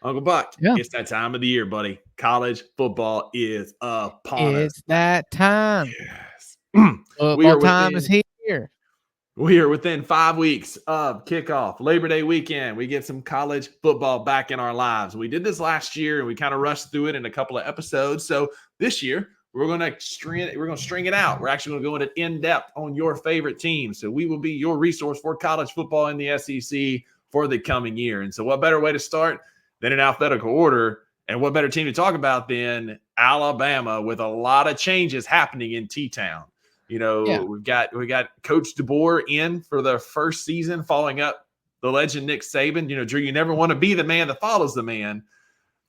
Uncle Buck, It's that time of the year, buddy. College football is upon us. It's that time. Yes. Football time is here. We are within 5 weeks of kickoff, Labor Day weekend. We get some college football back in our lives. We did this last year, and we kind of rushed through it in a couple of episodes. So this year, we're going to string it out. We're actually going to go into in-depth on your favorite team. So we will be your resource for college football in the SEC for the coming year. And so what better way to start than in alphabetical order? And what better team to talk about than Alabama, with a lot of changes happening in T-Town. You know, we got Coach DeBoer in for the first season, following up the legend Nick Saban. You know, Drew, you never want to be the man that follows the man.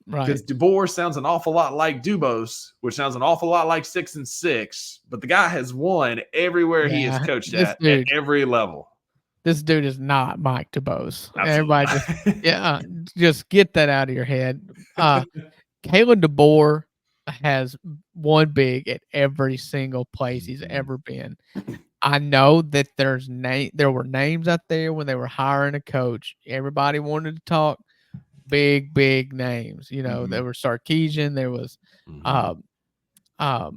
Right. Because DeBoer sounds an awful lot like Dubose, which sounds an awful lot like 6-6. But the guy has won everywhere he has coached at every level. This dude is not Mike Dubose. Everybody just get that out of your head. Kalen DeBoer has won big at every single place he's ever been. I know that there were names out there when they were hiring a coach. Everybody wanted to talk big names. You know, there was Sarkisian, there was I'm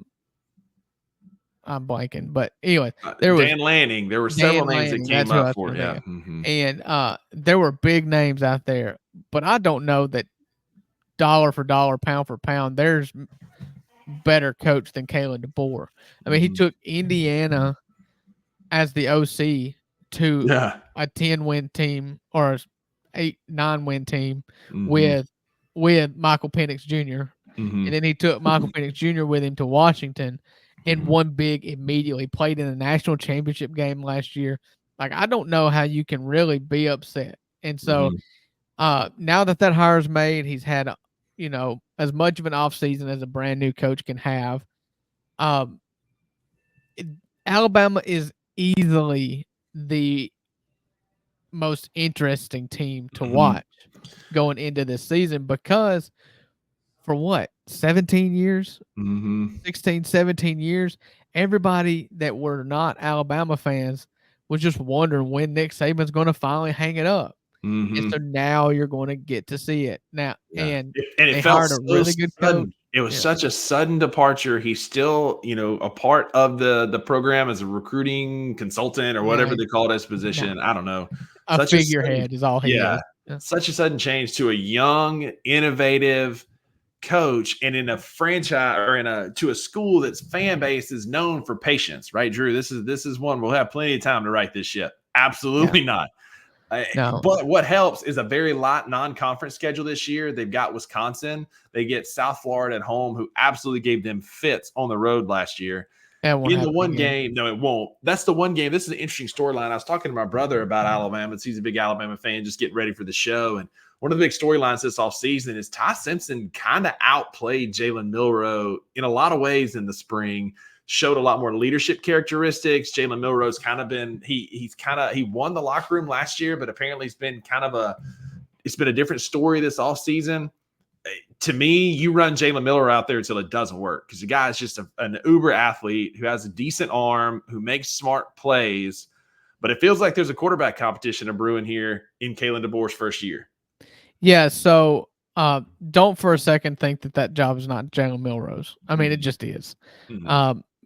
blanking, but anyway, there was Dan Lanning. There were several names that came up for it. Yeah. And there were big names out there, but I don't know that dollar for dollar, pound for pound, there's better coach than Kalen DeBoer. I mean, he took Indiana as the OC to a 10-win team or a 8-9-win team with Michael Penix Jr. And then he took Michael Penix Jr. with him to Washington and won big immediately. Played in a national championship game last year. Like, I don't know how you can really be upset. And so now that hire's made, he's had, you know, as much of an offseason as a brand new coach can have. Alabama is easily the most interesting team to watch going into this season because for 17 years, 16, 17 years, everybody that were not Alabama fans was just wondering when Nick Saban's going to finally hang it up. And so now you're going to get to see it now. And it felt a really good coach. It was such a sudden departure. He's still, you know, a part of the program as a recruiting consultant or whatever they call his position. I don't know. A figurehead is all he is. Yeah. Such a sudden change to a young, innovative coach, and in a franchise or to a school that's fan base is known for patience, right, Drew? This is one we'll have plenty of time to right this ship. Absolutely not. No. But what helps is a very light non-conference schedule this year. They've got Wisconsin. They get South Florida at home, who absolutely gave them fits on the road last year. In the one game, no, it won't. That's the one game. This is an interesting storyline. I was talking to my brother about Alabama. He's a big Alabama fan, just getting ready for the show. And one of the big storylines this offseason is Ty Simpson kind of outplayed Jalen Milroe in a lot of ways in the spring. Showed a lot more leadership characteristics. Jalen Milroe's kind of been he won the locker room last year, but apparently it's been a different story this offseason. To me, you run Jalen Milroe out there until it doesn't work, because the guy is just an uber athlete who has a decent arm, who makes smart plays. But it feels like there's a quarterback competition brewing here in Kalen DeBoer's first year. Yeah, so don't for a second think that job is not Jalen Milroe's. I mean, it just is.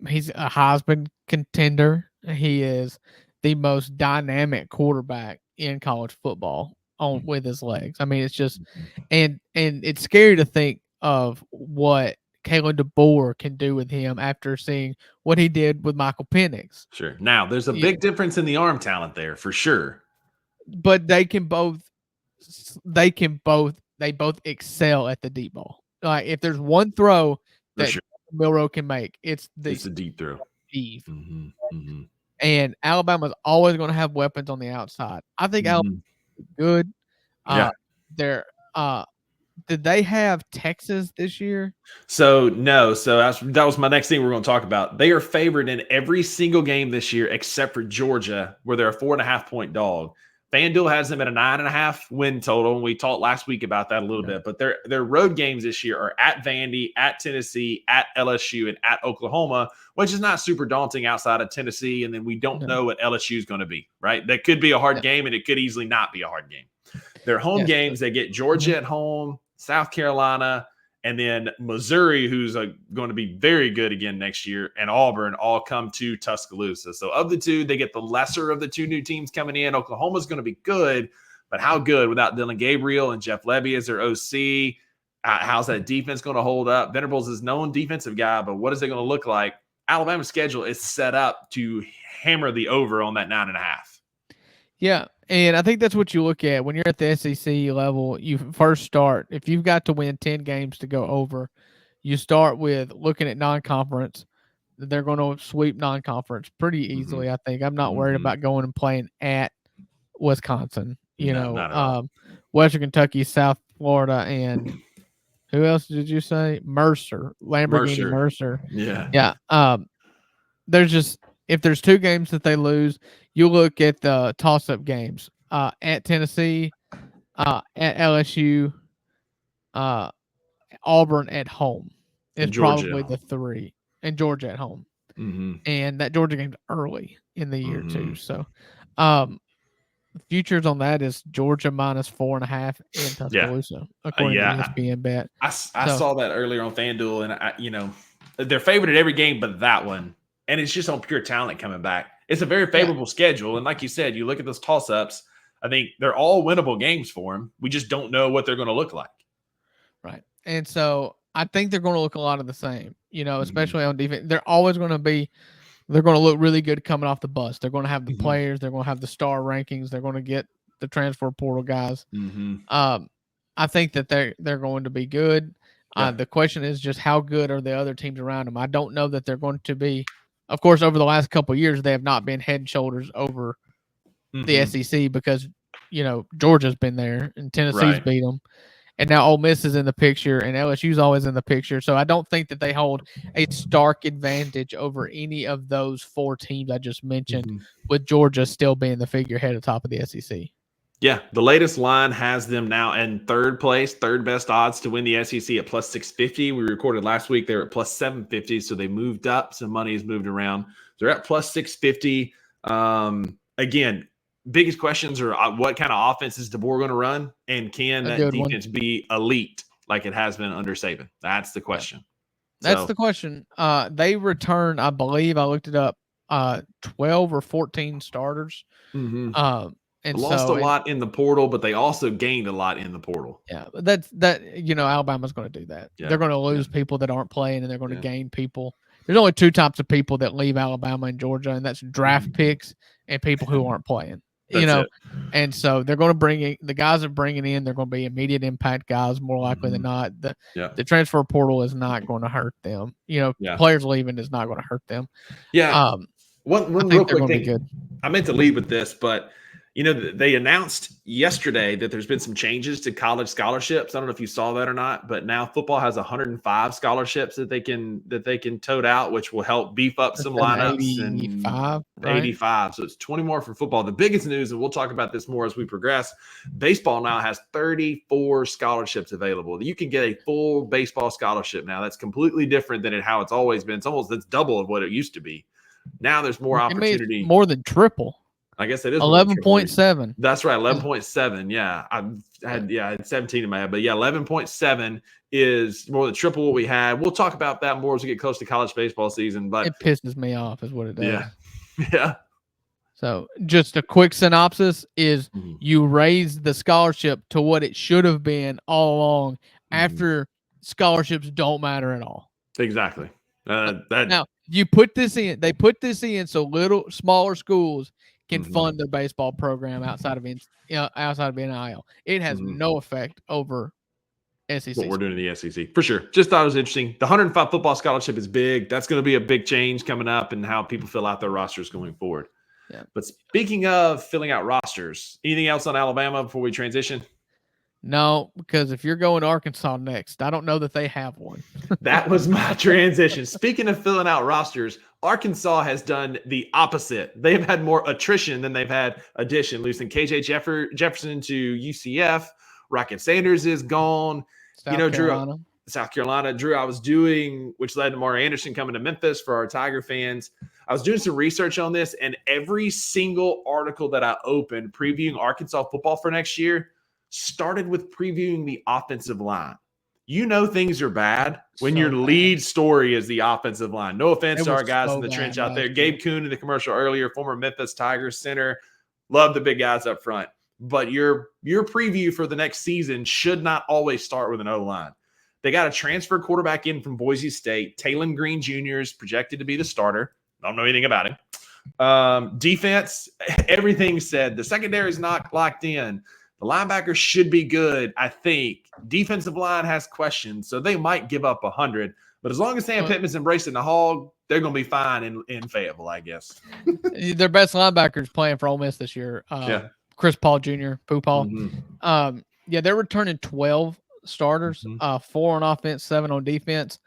He's a Heisman contender. He is the most dynamic quarterback in college football with his legs. I mean, it's just and it's scary to think of what Kalen DeBoer can do with him after seeing what he did with Michael Penix. Sure. Now, there's a big difference in the arm talent there for sure. But they both excel at the deep ball. Like, if there's one throw that Milroe can make, it's a deep throw. And Alabama's always going to have weapons on the outside. I think Alabama's good. Did they have Texas this year? So no. So that was my next thing we're going to talk about. They are favored in every single game this year except for Georgia, where they're a 4.5-point dog. FanDuel has them at a 9.5 win total, and we talked last week about that a little bit. But their road games this year are at Vandy, at Tennessee, at LSU, and at Oklahoma, which is not super daunting outside of Tennessee. And then we don't know what LSU is going to be, right? That could be a hard game, and it could easily not be a hard game. Their home games, they get Georgia at home, South Carolina, and then Missouri, who's going to be very good again next year, and Auburn all come to Tuscaloosa. So of the two, they get the lesser of the two new teams coming in. Oklahoma's going to be good, but how good without Dylan Gabriel and Jeff Lebby as their OC? How's that defense going to hold up? Venables is known defensive guy, but what is it going to look like? Alabama's schedule is set up to hammer the over on that 9.5. Yeah, and I think that's what you look at when you're at the SEC level. You first start, if you've got to win 10 games to go over, you start with looking at non-conference. They're going to sweep non-conference pretty easily, I think. I'm not worried about going and playing at Wisconsin. Western Kentucky, South Florida, and who else did you say? Lamborghini Mercer. Yeah. There's just, if there's two games that they lose, you look at the toss-up games at Tennessee, at LSU, Auburn at home is probably the three, and Georgia at home. And that Georgia game's early in the year too. So futures on that is Georgia minus 4.5 in Tuscaloosa, according to ESPN Bet. I saw that earlier on FanDuel, and they're favored at every game but that one. And it's just on pure talent coming back. It's a very favorable schedule. And like you said, you look at those toss-ups, I think they're all winnable games for them. We just don't know what they're going to look like. Right. And so I think they're going to look a lot of the same, especially on defense. They're always going to they're going to look really good coming off the bus. They're going to have the players. They're going to have the star rankings. They're going to get the transfer portal guys. I think that they're going to be good. The question is just how good are the other teams around them? I don't know that they're going to be. Of course, over the last couple of years, they have not been head and shoulders over the SEC because, Georgia's been there and Tennessee's beat them. And now Ole Miss is in the picture and LSU's always in the picture. So I don't think that they hold a stark advantage over any of those four teams I just mentioned, with Georgia still being the figurehead at the top of the SEC. Yeah, the latest line has them now in third place, third best odds to win the SEC at plus 650. We recorded last week. They were at plus 750, so they moved up. Some money has moved around. They're at plus 650. Again, biggest questions are what kind of offense is DeBoer going to run, and can that defense be elite like it has been under Saban? That's the question. That's the question. They returned, I believe, I looked it up, 12 or 14 starters. And lost a lot in the portal, but they also gained a lot in the portal. Yeah, but Alabama's going to do that. Yeah. They're going to lose people that aren't playing, and they're going to gain people. There's only two types of people that leave Alabama and Georgia, and that's draft picks and people who aren't playing. And so they're going to bring in the guys they're bringing in. They're going to be immediate impact guys more likely than not. The transfer portal is not going to hurt them. Players leaving is not going to hurt them. Yeah. One real quick thing. I meant to lead with this, but they announced yesterday that there's been some changes to college scholarships. I don't know if you saw that or not, but now football has 105 scholarships that they can tote out, which will help beef up some lineups. 85, and 85. So it's 20 more for football. The biggest news, and we'll talk about this more as we progress, baseball now has 34 scholarships available. You can get a full baseball scholarship now. That's completely different than how it's always been. It's double of what it used to be. Now there's more opportunity. More than triple. I guess it is 11.7. That's right, 11.7. Yeah, I had 17 in my head, but 11.7 is more than triple what we had. We'll talk about that more as we get close to college baseball season. But it pisses me off, is what it does. Yeah. So, just a quick synopsis is you raise the scholarship to what it should have been all along. After scholarships don't matter at all. Exactly. Now you put this in. They put this in so smaller schools can fund their baseball program outside of NIL. It has no effect over SEC. What we're doing in the SEC. For sure. Just thought it was interesting. The 105 football scholarship is big. That's going to be a big change coming up in how people fill out their rosters going forward. Yeah. But speaking of filling out rosters, anything else on Alabama before we transition? No, because if you're going to Arkansas next, I don't know that they have one. That was my transition. Speaking of filling out rosters, Arkansas has done the opposite. They've had more attrition than they've had addition, losing KJ Jefferson to UCF. Rocket Sanders is gone. South Carolina. Drew, I was doing, which led to Maury Anderson coming to Memphis for our Tiger fans. I was doing some research on this, and every single article that I opened previewing Arkansas football for next year started with previewing the offensive line. you know things are bad when So your bad. lead story is the offensive line. No offense It to our was guys so in the bad trench out there. last year. Gabe Kuhn in the commercial earlier, former Memphis Tigers center. Love the big guys up front. But your preview for the next season should not always start with an O-line. They got a transfer quarterback in from Boise State. Talon Green Jr. is projected to be the starter. I don't know anything about him. Defense, everything said. The secondary is not locked in. The linebackers should be good, I think. Defensive line has questions, so they might give up 100. But as long as Sam Pittman's embracing the hog, they're going to be fine in Fayetteville, I guess. Their best linebackers playing for Ole Miss this year. Yeah. Chris Paul Jr., Pooh Paul. Mm-hmm. They're returning 12 starters, 4 on offense, 7 on defense.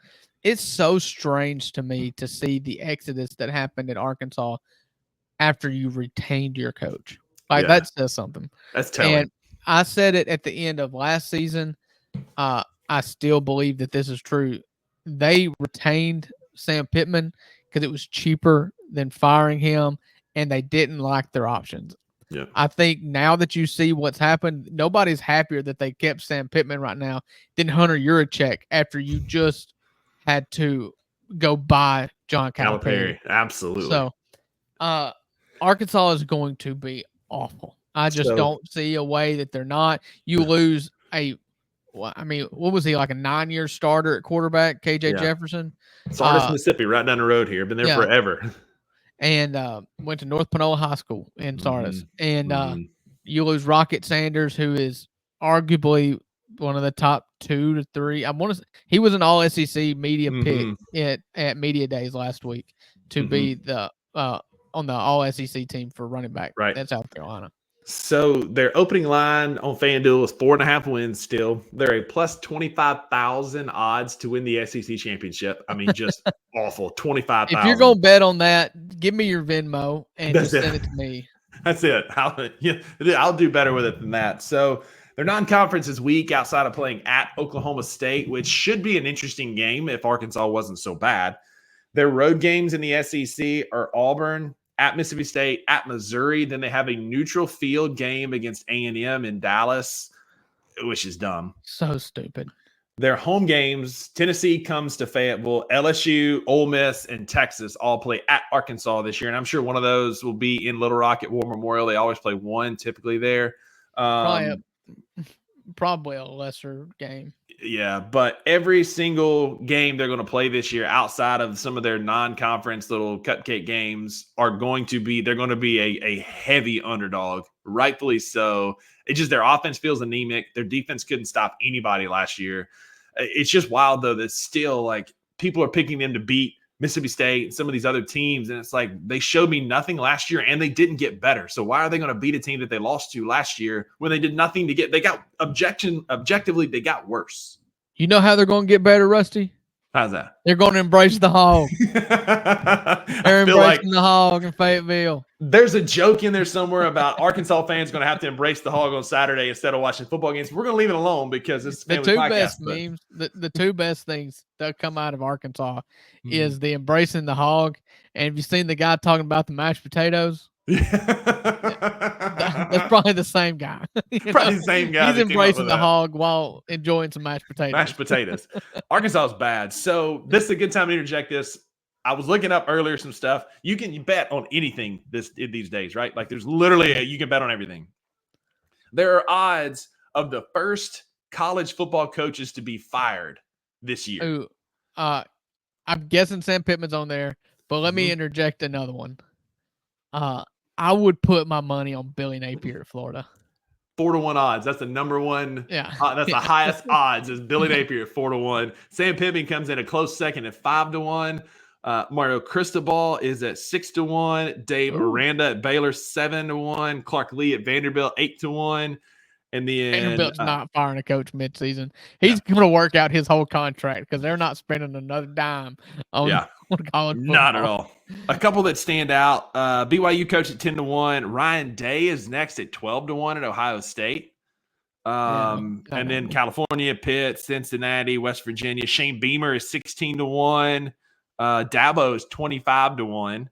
It's so strange to me to see the exodus that happened at Arkansas after you retained your coach. That says something. That's telling. And I said it at the end of last season. I still believe that this is true. They retained Sam Pittman because it was cheaper than firing him, and they didn't like their options. Yeah. I think now that you see what's happened, nobody's happier that they kept Sam Pittman right now than Hunter Yurachek after you just had to go buy John Calipari. Absolutely. So, Arkansas is going to be awful. I just don't see a way that they're not. You lose what was he, like a 9-year starter at quarterback, KJ Jefferson? Sardis, Mississippi, right down the road here. Been there forever. And went to North Panola High School in Sardis. And you lose Rocket Sanders, who is arguably one of the top 2 to 3. He was an all SEC media pick at Media Days last week to be the on the all SEC team for running back. Right. That's South Carolina. So their opening line on FanDuel is 4.5 wins still. They're a plus 25,000 odds to win the SEC championship. I mean, just awful. 25,000. If you're going to bet on that, give me your Venmo and just send it to me. That's it. I'll do better with it than that. So their non-conference is weak outside of playing at Oklahoma State, which should be an interesting game if Arkansas wasn't so bad. Their road games in the SEC are Auburn, at Mississippi State, at Missouri. Then they have a neutral field game against A&M in Dallas, which is dumb. So stupid. Their home games, Tennessee comes to Fayetteville, LSU, Ole Miss, and Texas all play at Arkansas this year. And I'm sure one of those will be in Little Rock at War Memorial. They always play one typically there. Probably a lesser game. Yeah, but every single game they're going to play this year outside of some of their non-conference little cupcake games they're going to be a heavy underdog, rightfully so. It's just their offense feels anemic. Their defense couldn't stop anybody last year. It's just wild, though, that still, like, people are picking them to beat Mississippi State and some of these other teams, and it's like they showed me nothing last year, and they didn't get better. So why are they going to beat a team that they lost to last year when they did nothing to get? They got objectively, they got worse. You know how they're going to get better, Rusty? How's that? They're going to embrace the hog. They're embracing the hog in Fayetteville. There's a joke in there somewhere about Arkansas fans going to have to embrace the hog on Saturday instead of watching football games. We're going to leave it alone because it's the two best memes. The two best things that come out of Arkansas is the embracing the hog. And have you seen the guy talking about the mashed potatoes? That's probably the same guy. Probably the same guy. He's embracing the hog while enjoying some mashed potatoes. Mashed potatoes. Arkansas is bad. So this is a good time to interject this. I was looking up earlier some stuff. You can bet on anything these days, right? Like there's literally you can bet on everything. There are odds of the first college football coaches to be fired this year. Ooh, I'm guessing Sam Pittman's on there, but let me interject another one. I would put my money on Billy Napier at Florida. 4-1 odds. That's the number one. Yeah. That's the highest odds is Billy Napier at 4-1. Sam Pittman comes in a close second at 5-1. Mario Cristobal is at 6-1. Dave Aranda at Baylor 7-1. Clark Lee at Vanderbilt 8-1. And then Vanderbilt's not firing a coach midseason. He's going to work out his whole contract because they're not spending another dime on college football. Not at all. A couple that stand out. BYU coach at 10-1. Ryan Day is next at 12-1 at Ohio State. And then California, Pitt, Cincinnati, West Virginia. Shane Beamer is 16-1. Dabo is 25-1.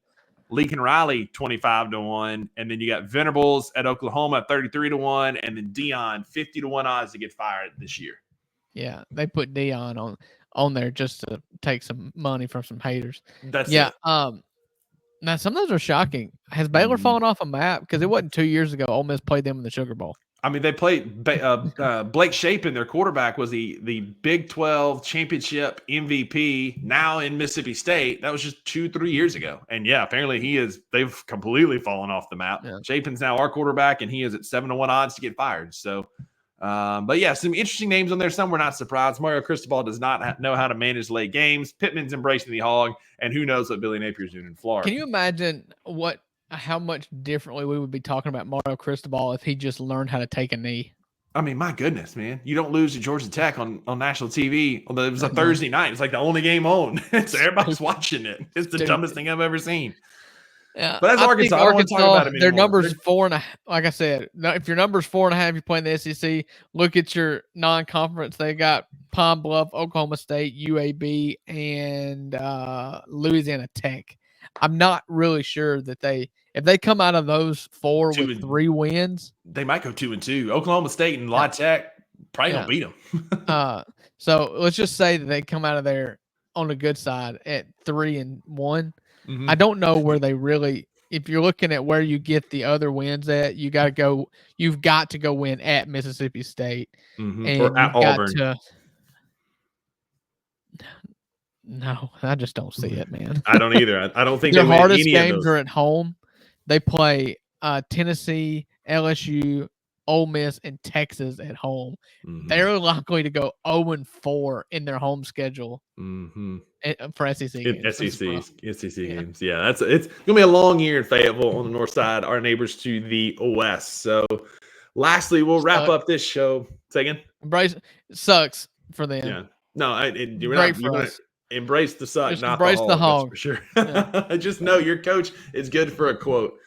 Lincoln Riley 25-1, and then you got Venables at Oklahoma 33-1, and then Dion 50-1 odds to get fired this year. Yeah, they put Dion on there just to take some money from some haters. That's Yeah. it. Now some of those are shocking. Has Baylor fallen off a map? Because it wasn't 2 years ago. Ole Miss played them in the Sugar Bowl. I mean, they played Blake Shapen, their quarterback, was the Big 12 championship MVP now in Mississippi State. That was just 2-3 years ago. And yeah, apparently they've completely fallen off the map. Yeah. Shapen's now our quarterback, and he is at 7-1 odds to get fired. So, but yeah, some interesting names on there. Some we're not surprised. Mario Cristobal does not know how to manage late games. Pittman's embracing the hog, and who knows what Billy Napier's doing in Florida. Can you imagine how much differently we would be talking about Mario Cristobal if he just learned how to take a knee? I mean, my goodness, man. You don't lose to Georgia Tech on national TV. Although it was a Thursday night. It's like the only game on. So everybody's watching it. It's the dumbest thing I've ever seen. Yeah, but that's Arkansas. I don't want to talk about it their anymore. number's 4.5. Like I said, if your number's 4.5, you're playing the SEC. Look at your non-conference. They got Pine Bluff, Oklahoma State, UAB, and Louisiana Tech. I'm not really sure that if they come out of those 4 with 3 wins, they might go 2-2. Oklahoma State and La Tech probably don't beat them. So let's just say that they come out of there on the good side at 3-1. Mm-hmm. I don't know where they really. If you're looking at where you get the other wins at, you've got to go win at Mississippi State and or at Auburn. No, I just don't see it, man. I don't either. I don't think their they hardest win any games are at home. They play Tennessee, LSU, Ole Miss, and Texas at home. Mm-hmm. They're likely to go 0-4 in their home schedule for SEC games. SEC games. Yeah, it's gonna be a long year in Fayetteville on the north side. Our neighbors to the west. So, lastly, we'll wrap up this show. Second, embrace sucks for them. Yeah, no, you're not. Embrace the suck, not embrace the hog. For sure. Yeah. Just know your coach is good for a quote,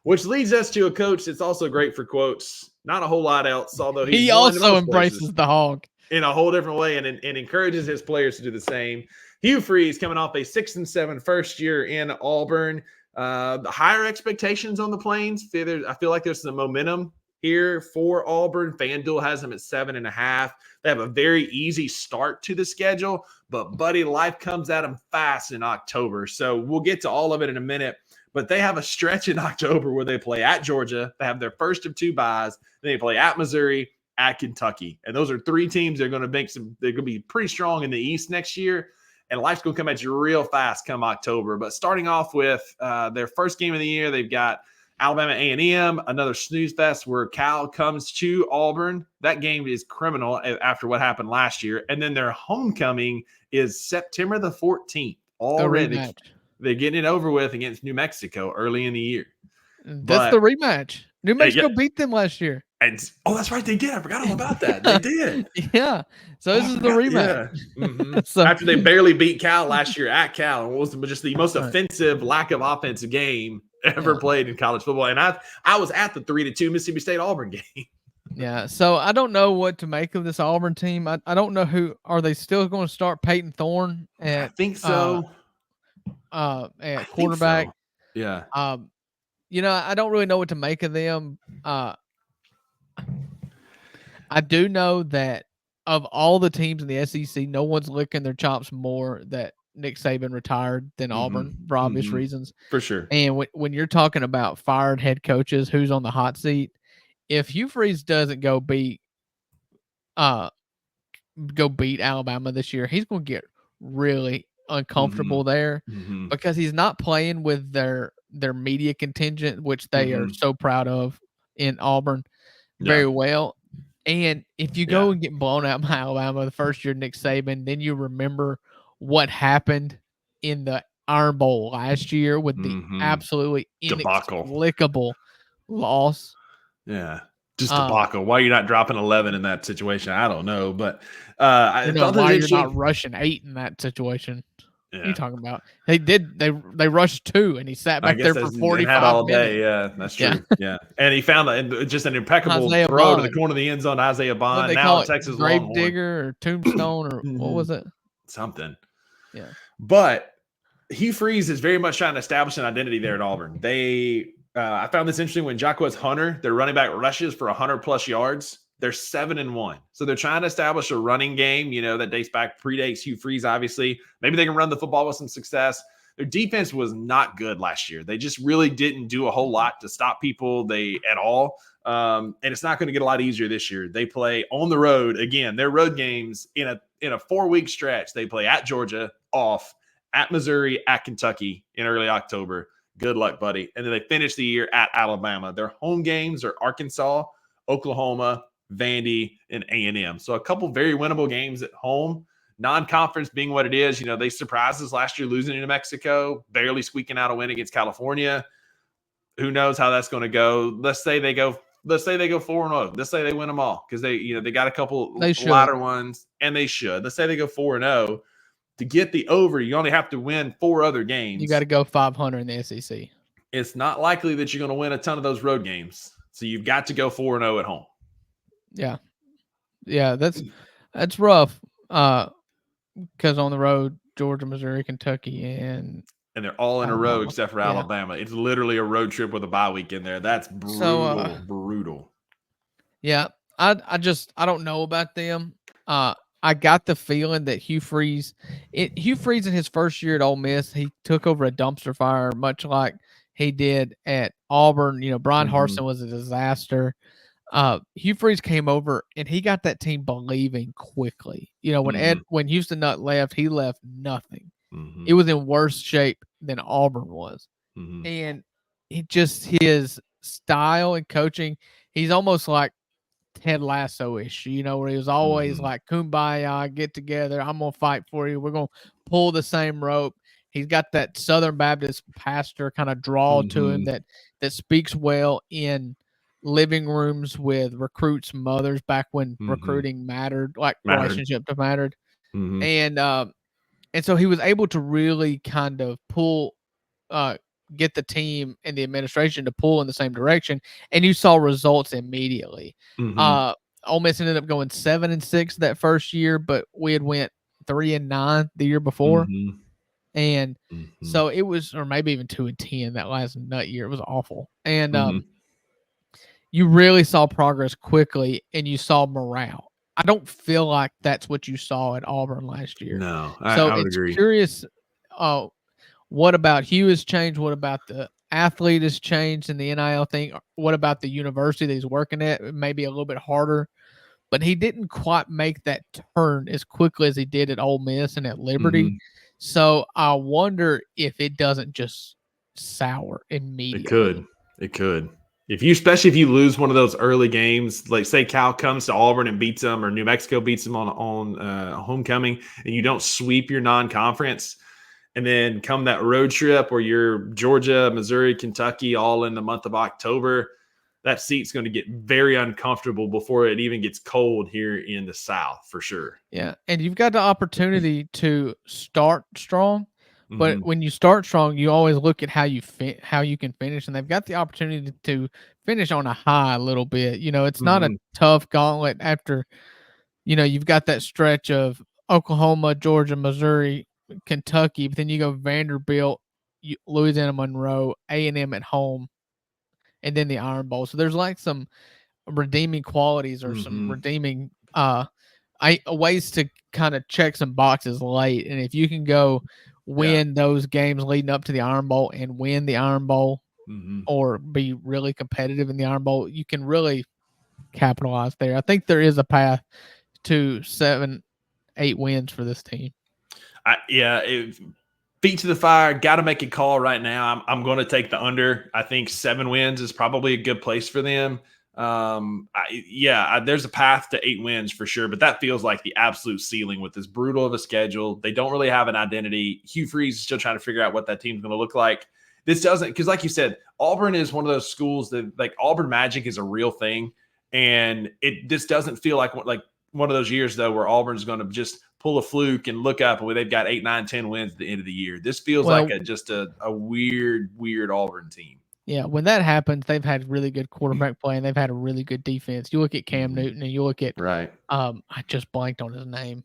which leads us to a coach that's also great for quotes. Not a whole lot else, although he also embraces the hog in a whole different way and encourages his players to do the same. Hugh Freeze coming off a 6-7 first year in Auburn. The higher expectations on the Plains. I feel like there's some momentum here for Auburn. FanDuel has them at 7.5. They have a very easy start to the schedule, but buddy, life comes at them fast in October. So we'll get to all of it in a minute, but they have a stretch in October where they play at Georgia. They have their first of 2 byes. Then they play at Missouri, at Kentucky. And those are 3 teams they're going to be pretty strong in the East next year. And life's going to come at you real fast come October. But starting off with their first game of the year, they've got Alabama A&M, another snooze fest where Cal comes to Auburn. That game is criminal after what happened last year. And then their homecoming is September the 14th. Already, they're getting it over with against New Mexico early in the year. That's the rematch. New Mexico beat them last year. And that's right, they did. I forgot all about that. They did. Yeah. So this is the rematch. Yeah. Mm-hmm. So, after they barely beat Cal last year at Cal, and was just the most offensive lack of offensive game ever played in college football. And I was at the 3-2 Mississippi State Auburn game. Yeah. So I don't know what to make of this Auburn team. I don't know who are they still going to start Peyton Thorne at. I think so. At quarterback. So. Yeah. I don't really know what to make of them. I do know that of all the teams in the SEC, no one's licking their chops more that Nick Saban retired than Auburn for obvious reasons. For sure. And when you're talking about fired head coaches, who's on the hot seat, if Hugh Freeze doesn't go beat Alabama this year, he's going to get really uncomfortable there because he's not playing with their media contingent, which they are so proud of in Auburn very well. And if you go and get blown out by Alabama the first year, Nick Saban, then you remember what happened in the Iron Bowl last year with the absolutely inexplicable loss. Yeah. Just debacle. Why you're not dropping 11 in that situation, I don't know. But I thought why you're not rushing 8 in that situation. Yeah. What are you talking about? They did. They rushed 2, and he sat back there for 45 all minutes. Day. Yeah, that's true. Yeah, and he found just an impeccable throw to the corner of the end zone. Isaiah Bond, now in Texas Grave Digger or Tombstone or what was it? Something. Yeah, but Hugh Freeze is very much trying to establish an identity there at Auburn. I found this interesting when Jacquez Hunter, their running back, rushes for 100+ yards. They're 7-1. So they're trying to establish a running game, that predates Hugh Freeze, obviously. Maybe they can run the football with some success. Their defense was not good last year. They just really didn't do a whole lot to stop people at all. And it's not going to get a lot easier this year. They play on the road again. Their road games in a 4-week stretch. They play at Georgia, off, at Missouri, at Kentucky in early October. Good luck, buddy. And then they finish the year at Alabama. Their home games are Arkansas, Oklahoma, Vandy, and A&M. So a couple very winnable games at home. Non-conference being what it is, they surprised us last year losing to New Mexico, barely squeaking out a win against California. Who knows how that's going to go? Let's say they go 4-0. Let's say they win them all because they got a couple latter ones, and they should. Let's say they go 4-0. To get the over, you only have to win 4 other games. You got to go 500 in the SEC. It's not likely that you're going to win a ton of those road games. So you've got to go 4-0 at home. Yeah, that's rough. Because on the road, Georgia, Missouri, Kentucky, and they're all in a row except for Alabama. It's literally a road trip with a bye week in there. That's brutal. Brutal. Yeah, I don't know about them. I got the feeling that Hugh Freeze in his first year at Ole Miss, he took over a dumpster fire, much like he did at Auburn. Brian Harsin was a disaster. Hugh Freeze came over and he got that team believing quickly. When Houston Nutt left, he left nothing. It was in worse shape than Auburn was. And his style and coaching, he's almost like Ted Lasso-ish, where he was always like, kumbaya, get together, I'm going to fight for you. We're going to pull the same rope. He's got that Southern Baptist pastor kind of draw to him that speaks well in living rooms with recruits' mothers back when recruiting mattered, relationship mattered. And so he was able to really kind of pull, get the team and the administration to pull in the same direction, and you saw results immediately. Ole Miss ended up going 7-6 that first year, but we had went 3-9 the year before, and so it was, or maybe even 2-10 that last nut year. It was awful, and you really saw progress quickly, and you saw morale. I don't feel like that's what you saw at Auburn last year. No, I would agree. Curious. What about Hugh has changed? What about the athlete has changed in the NIL thing? What about the university that he's working at? It may be a little bit harder, but he didn't quite make that turn as quickly as he did at Ole Miss and at Liberty. So I wonder if it doesn't just sour immediately. It could. Especially if you lose one of those early games, like say Cal comes to Auburn and beats them, or New Mexico beats them on homecoming, and you don't sweep your non-conference. And then come that road trip where you're Georgia, Missouri, Kentucky, all in the month of October, that seat's going to get very uncomfortable before it even gets cold here in the South, for sure. Yeah, and you've got the opportunity to start strong, but when you start strong, you always look at how you can finish, and they've got the opportunity to finish on a high a little bit. It's not a tough gauntlet after, you've got that stretch of Oklahoma, Georgia, Missouri, Kentucky, but then you go Vanderbilt, Louisiana Monroe, A&M at home, and then the Iron Bowl. So there's like some redeeming qualities or some redeeming ways to kind of check some boxes late. And if you can go win those games leading up to the Iron Bowl and win the Iron Bowl or be really competitive in the Iron Bowl, you can really capitalize there. I think there is a path to 7-8 wins for this team. Feet to the fire. Got to make a call right now. I'm going to take the under. I think 7 wins is probably a good place for them. There's a path to 8 wins for sure, but that feels like the absolute ceiling with this brutal of a schedule. They don't really have an identity. Hugh Freeze is still trying to figure out what that team's going to look like. This doesn't, because like you said, Auburn is one of those schools that, like, Auburn magic is a real thing, and this doesn't feel like one of those years though where Auburn's going to just pull a fluke and look up and they've got 8, 9, 10 wins at the end of the year. This feels like just a weird Auburn team. Yeah, when that happens, they've had really good quarterback play and they've had a really good defense. You look at Cam Newton and you look at I just blanked on his name.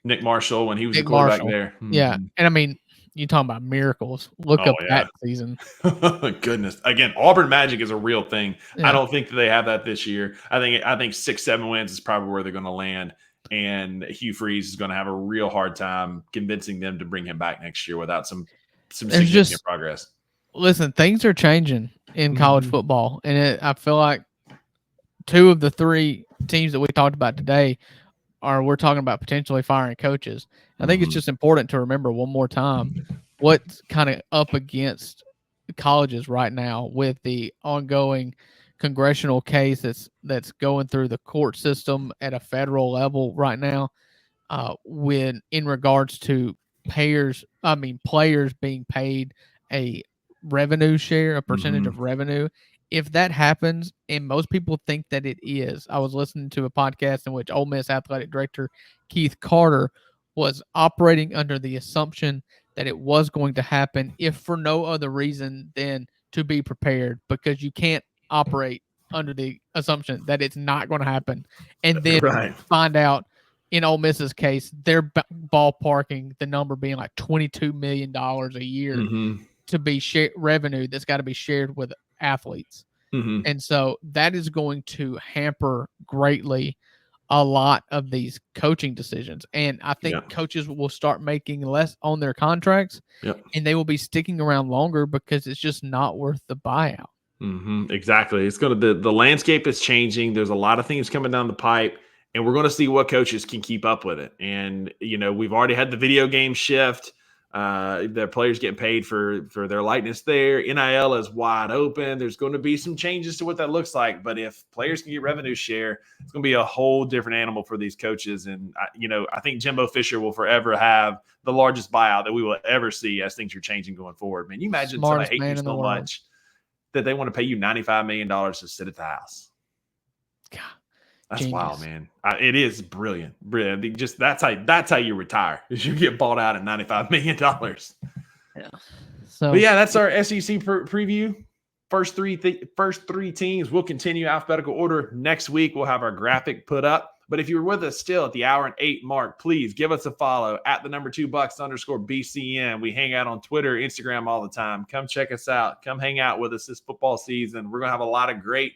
Nick Marshall when he was the quarterback there. Yeah, and I mean You talking about miracles? Look up that season. Goodness. Again, Auburn magic is a real thing. Yeah. I don't think that they have that this year. I think 6-7 wins is probably where they're going to land. And Hugh Freeze is going to have a real hard time convincing them to bring him back next year without some significant progress. Listen, things are changing in college football, and I feel like 2 of the 3 teams that we talked about today we're talking about potentially firing coaches. I think it's just important to remember one more time what's kind of up against colleges right now with the ongoing congressional case that's going through the court system at a federal level right now, when in regards to players being paid a revenue share, a percentage of revenue. If that happens, and most people think that it is, I was listening to a podcast in which Ole Miss athletic director Keith Carter was operating under the assumption that it was going to happen, if for no other reason than to be prepared, because you can't operate under the assumption that it's not going to happen and then find out. In Ole Miss's case, they're ballparking the number being like $22 million a year to be revenue that's got to be shared with athletes. And so that is going to hamper greatly a lot of these coaching decisions. And I think coaches will start making less on their contracts and they will be sticking around longer because it's just not worth the buyout. Exactly. It's going to, the landscape is changing. There's a lot of things coming down the pipe. And we're going to see what coaches can keep up with it. And, we've already had the video game shift. The players getting paid for their likeness there. NIL is wide open. There's going to be some changes to what that looks like. But if players can get revenue share, it's going to be a whole different animal for these coaches. And, I think Jimbo Fisher will forever have the largest buyout that we will ever see as things are changing going forward. Man, you imagine somebody hating you so much that they want to pay you $95 million to sit at the house. God. That's Genius. wild, man. It is brilliant. Just that's how you retire. Is you get bought out at $95 million. Yeah. So, but yeah, that's our SEC preview. First three teams. We'll continue alphabetical order next week. We'll have our graphic put up. But if you're with us still at the hour and 8 mark, please give us a follow at the number 2Bucks_BCN. We hang out on Twitter, Instagram all the time. Come check us out. Come hang out with us this football season. We're gonna have a lot of great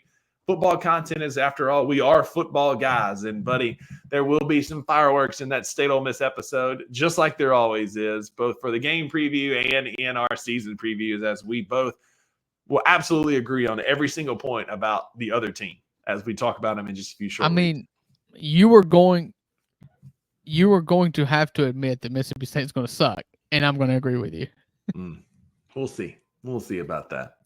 football content, as after all, we are football guys. And buddy, there will be some fireworks in that State Ole Miss episode, just like there always is, both for the game preview and in our season previews, as we both will absolutely agree on every single point about the other team as we talk about them in just a few short weeks. You were going to have to admit that Mississippi State's going to suck, and I'm going to agree with you. We'll see. We'll see about that.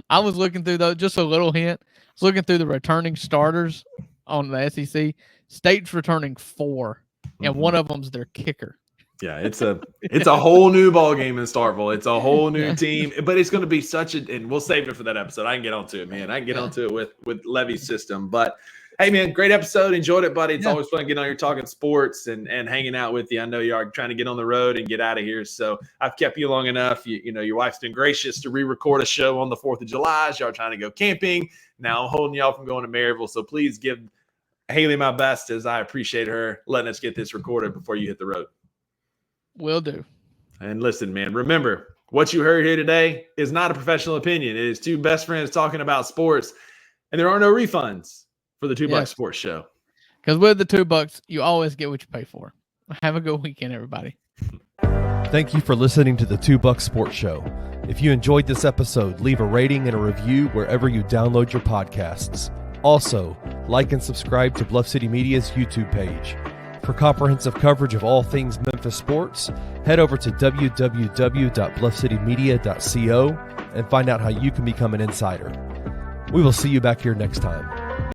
I was looking through, though, just a little hint. I was looking through the returning starters on the SEC. State's returning 4, and one of them's their kicker. Yeah, it's a whole new ball game in Starkville. It's a whole new team, but it's going to be and we'll save it for that episode. I can get onto it, man. I can get onto it with Levy's system. But hey, man, great episode. Enjoyed it, buddy. It's always fun getting on here talking sports and hanging out with you. I know you are trying to get on the road and get out of here, so I've kept you long enough. You know, your wife's been gracious to re-record a show on the 4th of July as y'all are trying to go camping. Now I'm holding y'all from going to Maryville, so please give Haley my best, as I appreciate her letting us get this recorded before you hit the road. Will do. And listen, man, remember, what you heard here today is not a professional opinion. It is 2 best friends talking about sports, and there are no refunds for the 2 Bucks Sports Show. Because with the $2, you always get what you pay for. Have a good weekend, everybody. Thank you for listening to the 2 Bucks Sports Show. If you enjoyed this episode, leave a rating and a review wherever you download your podcasts. Also, like and subscribe to Bluff City Media's YouTube page. For comprehensive coverage of all things Memphis sports, head over to www.bluffcitymedia.co and find out how you can become an insider. We will see you back here next time.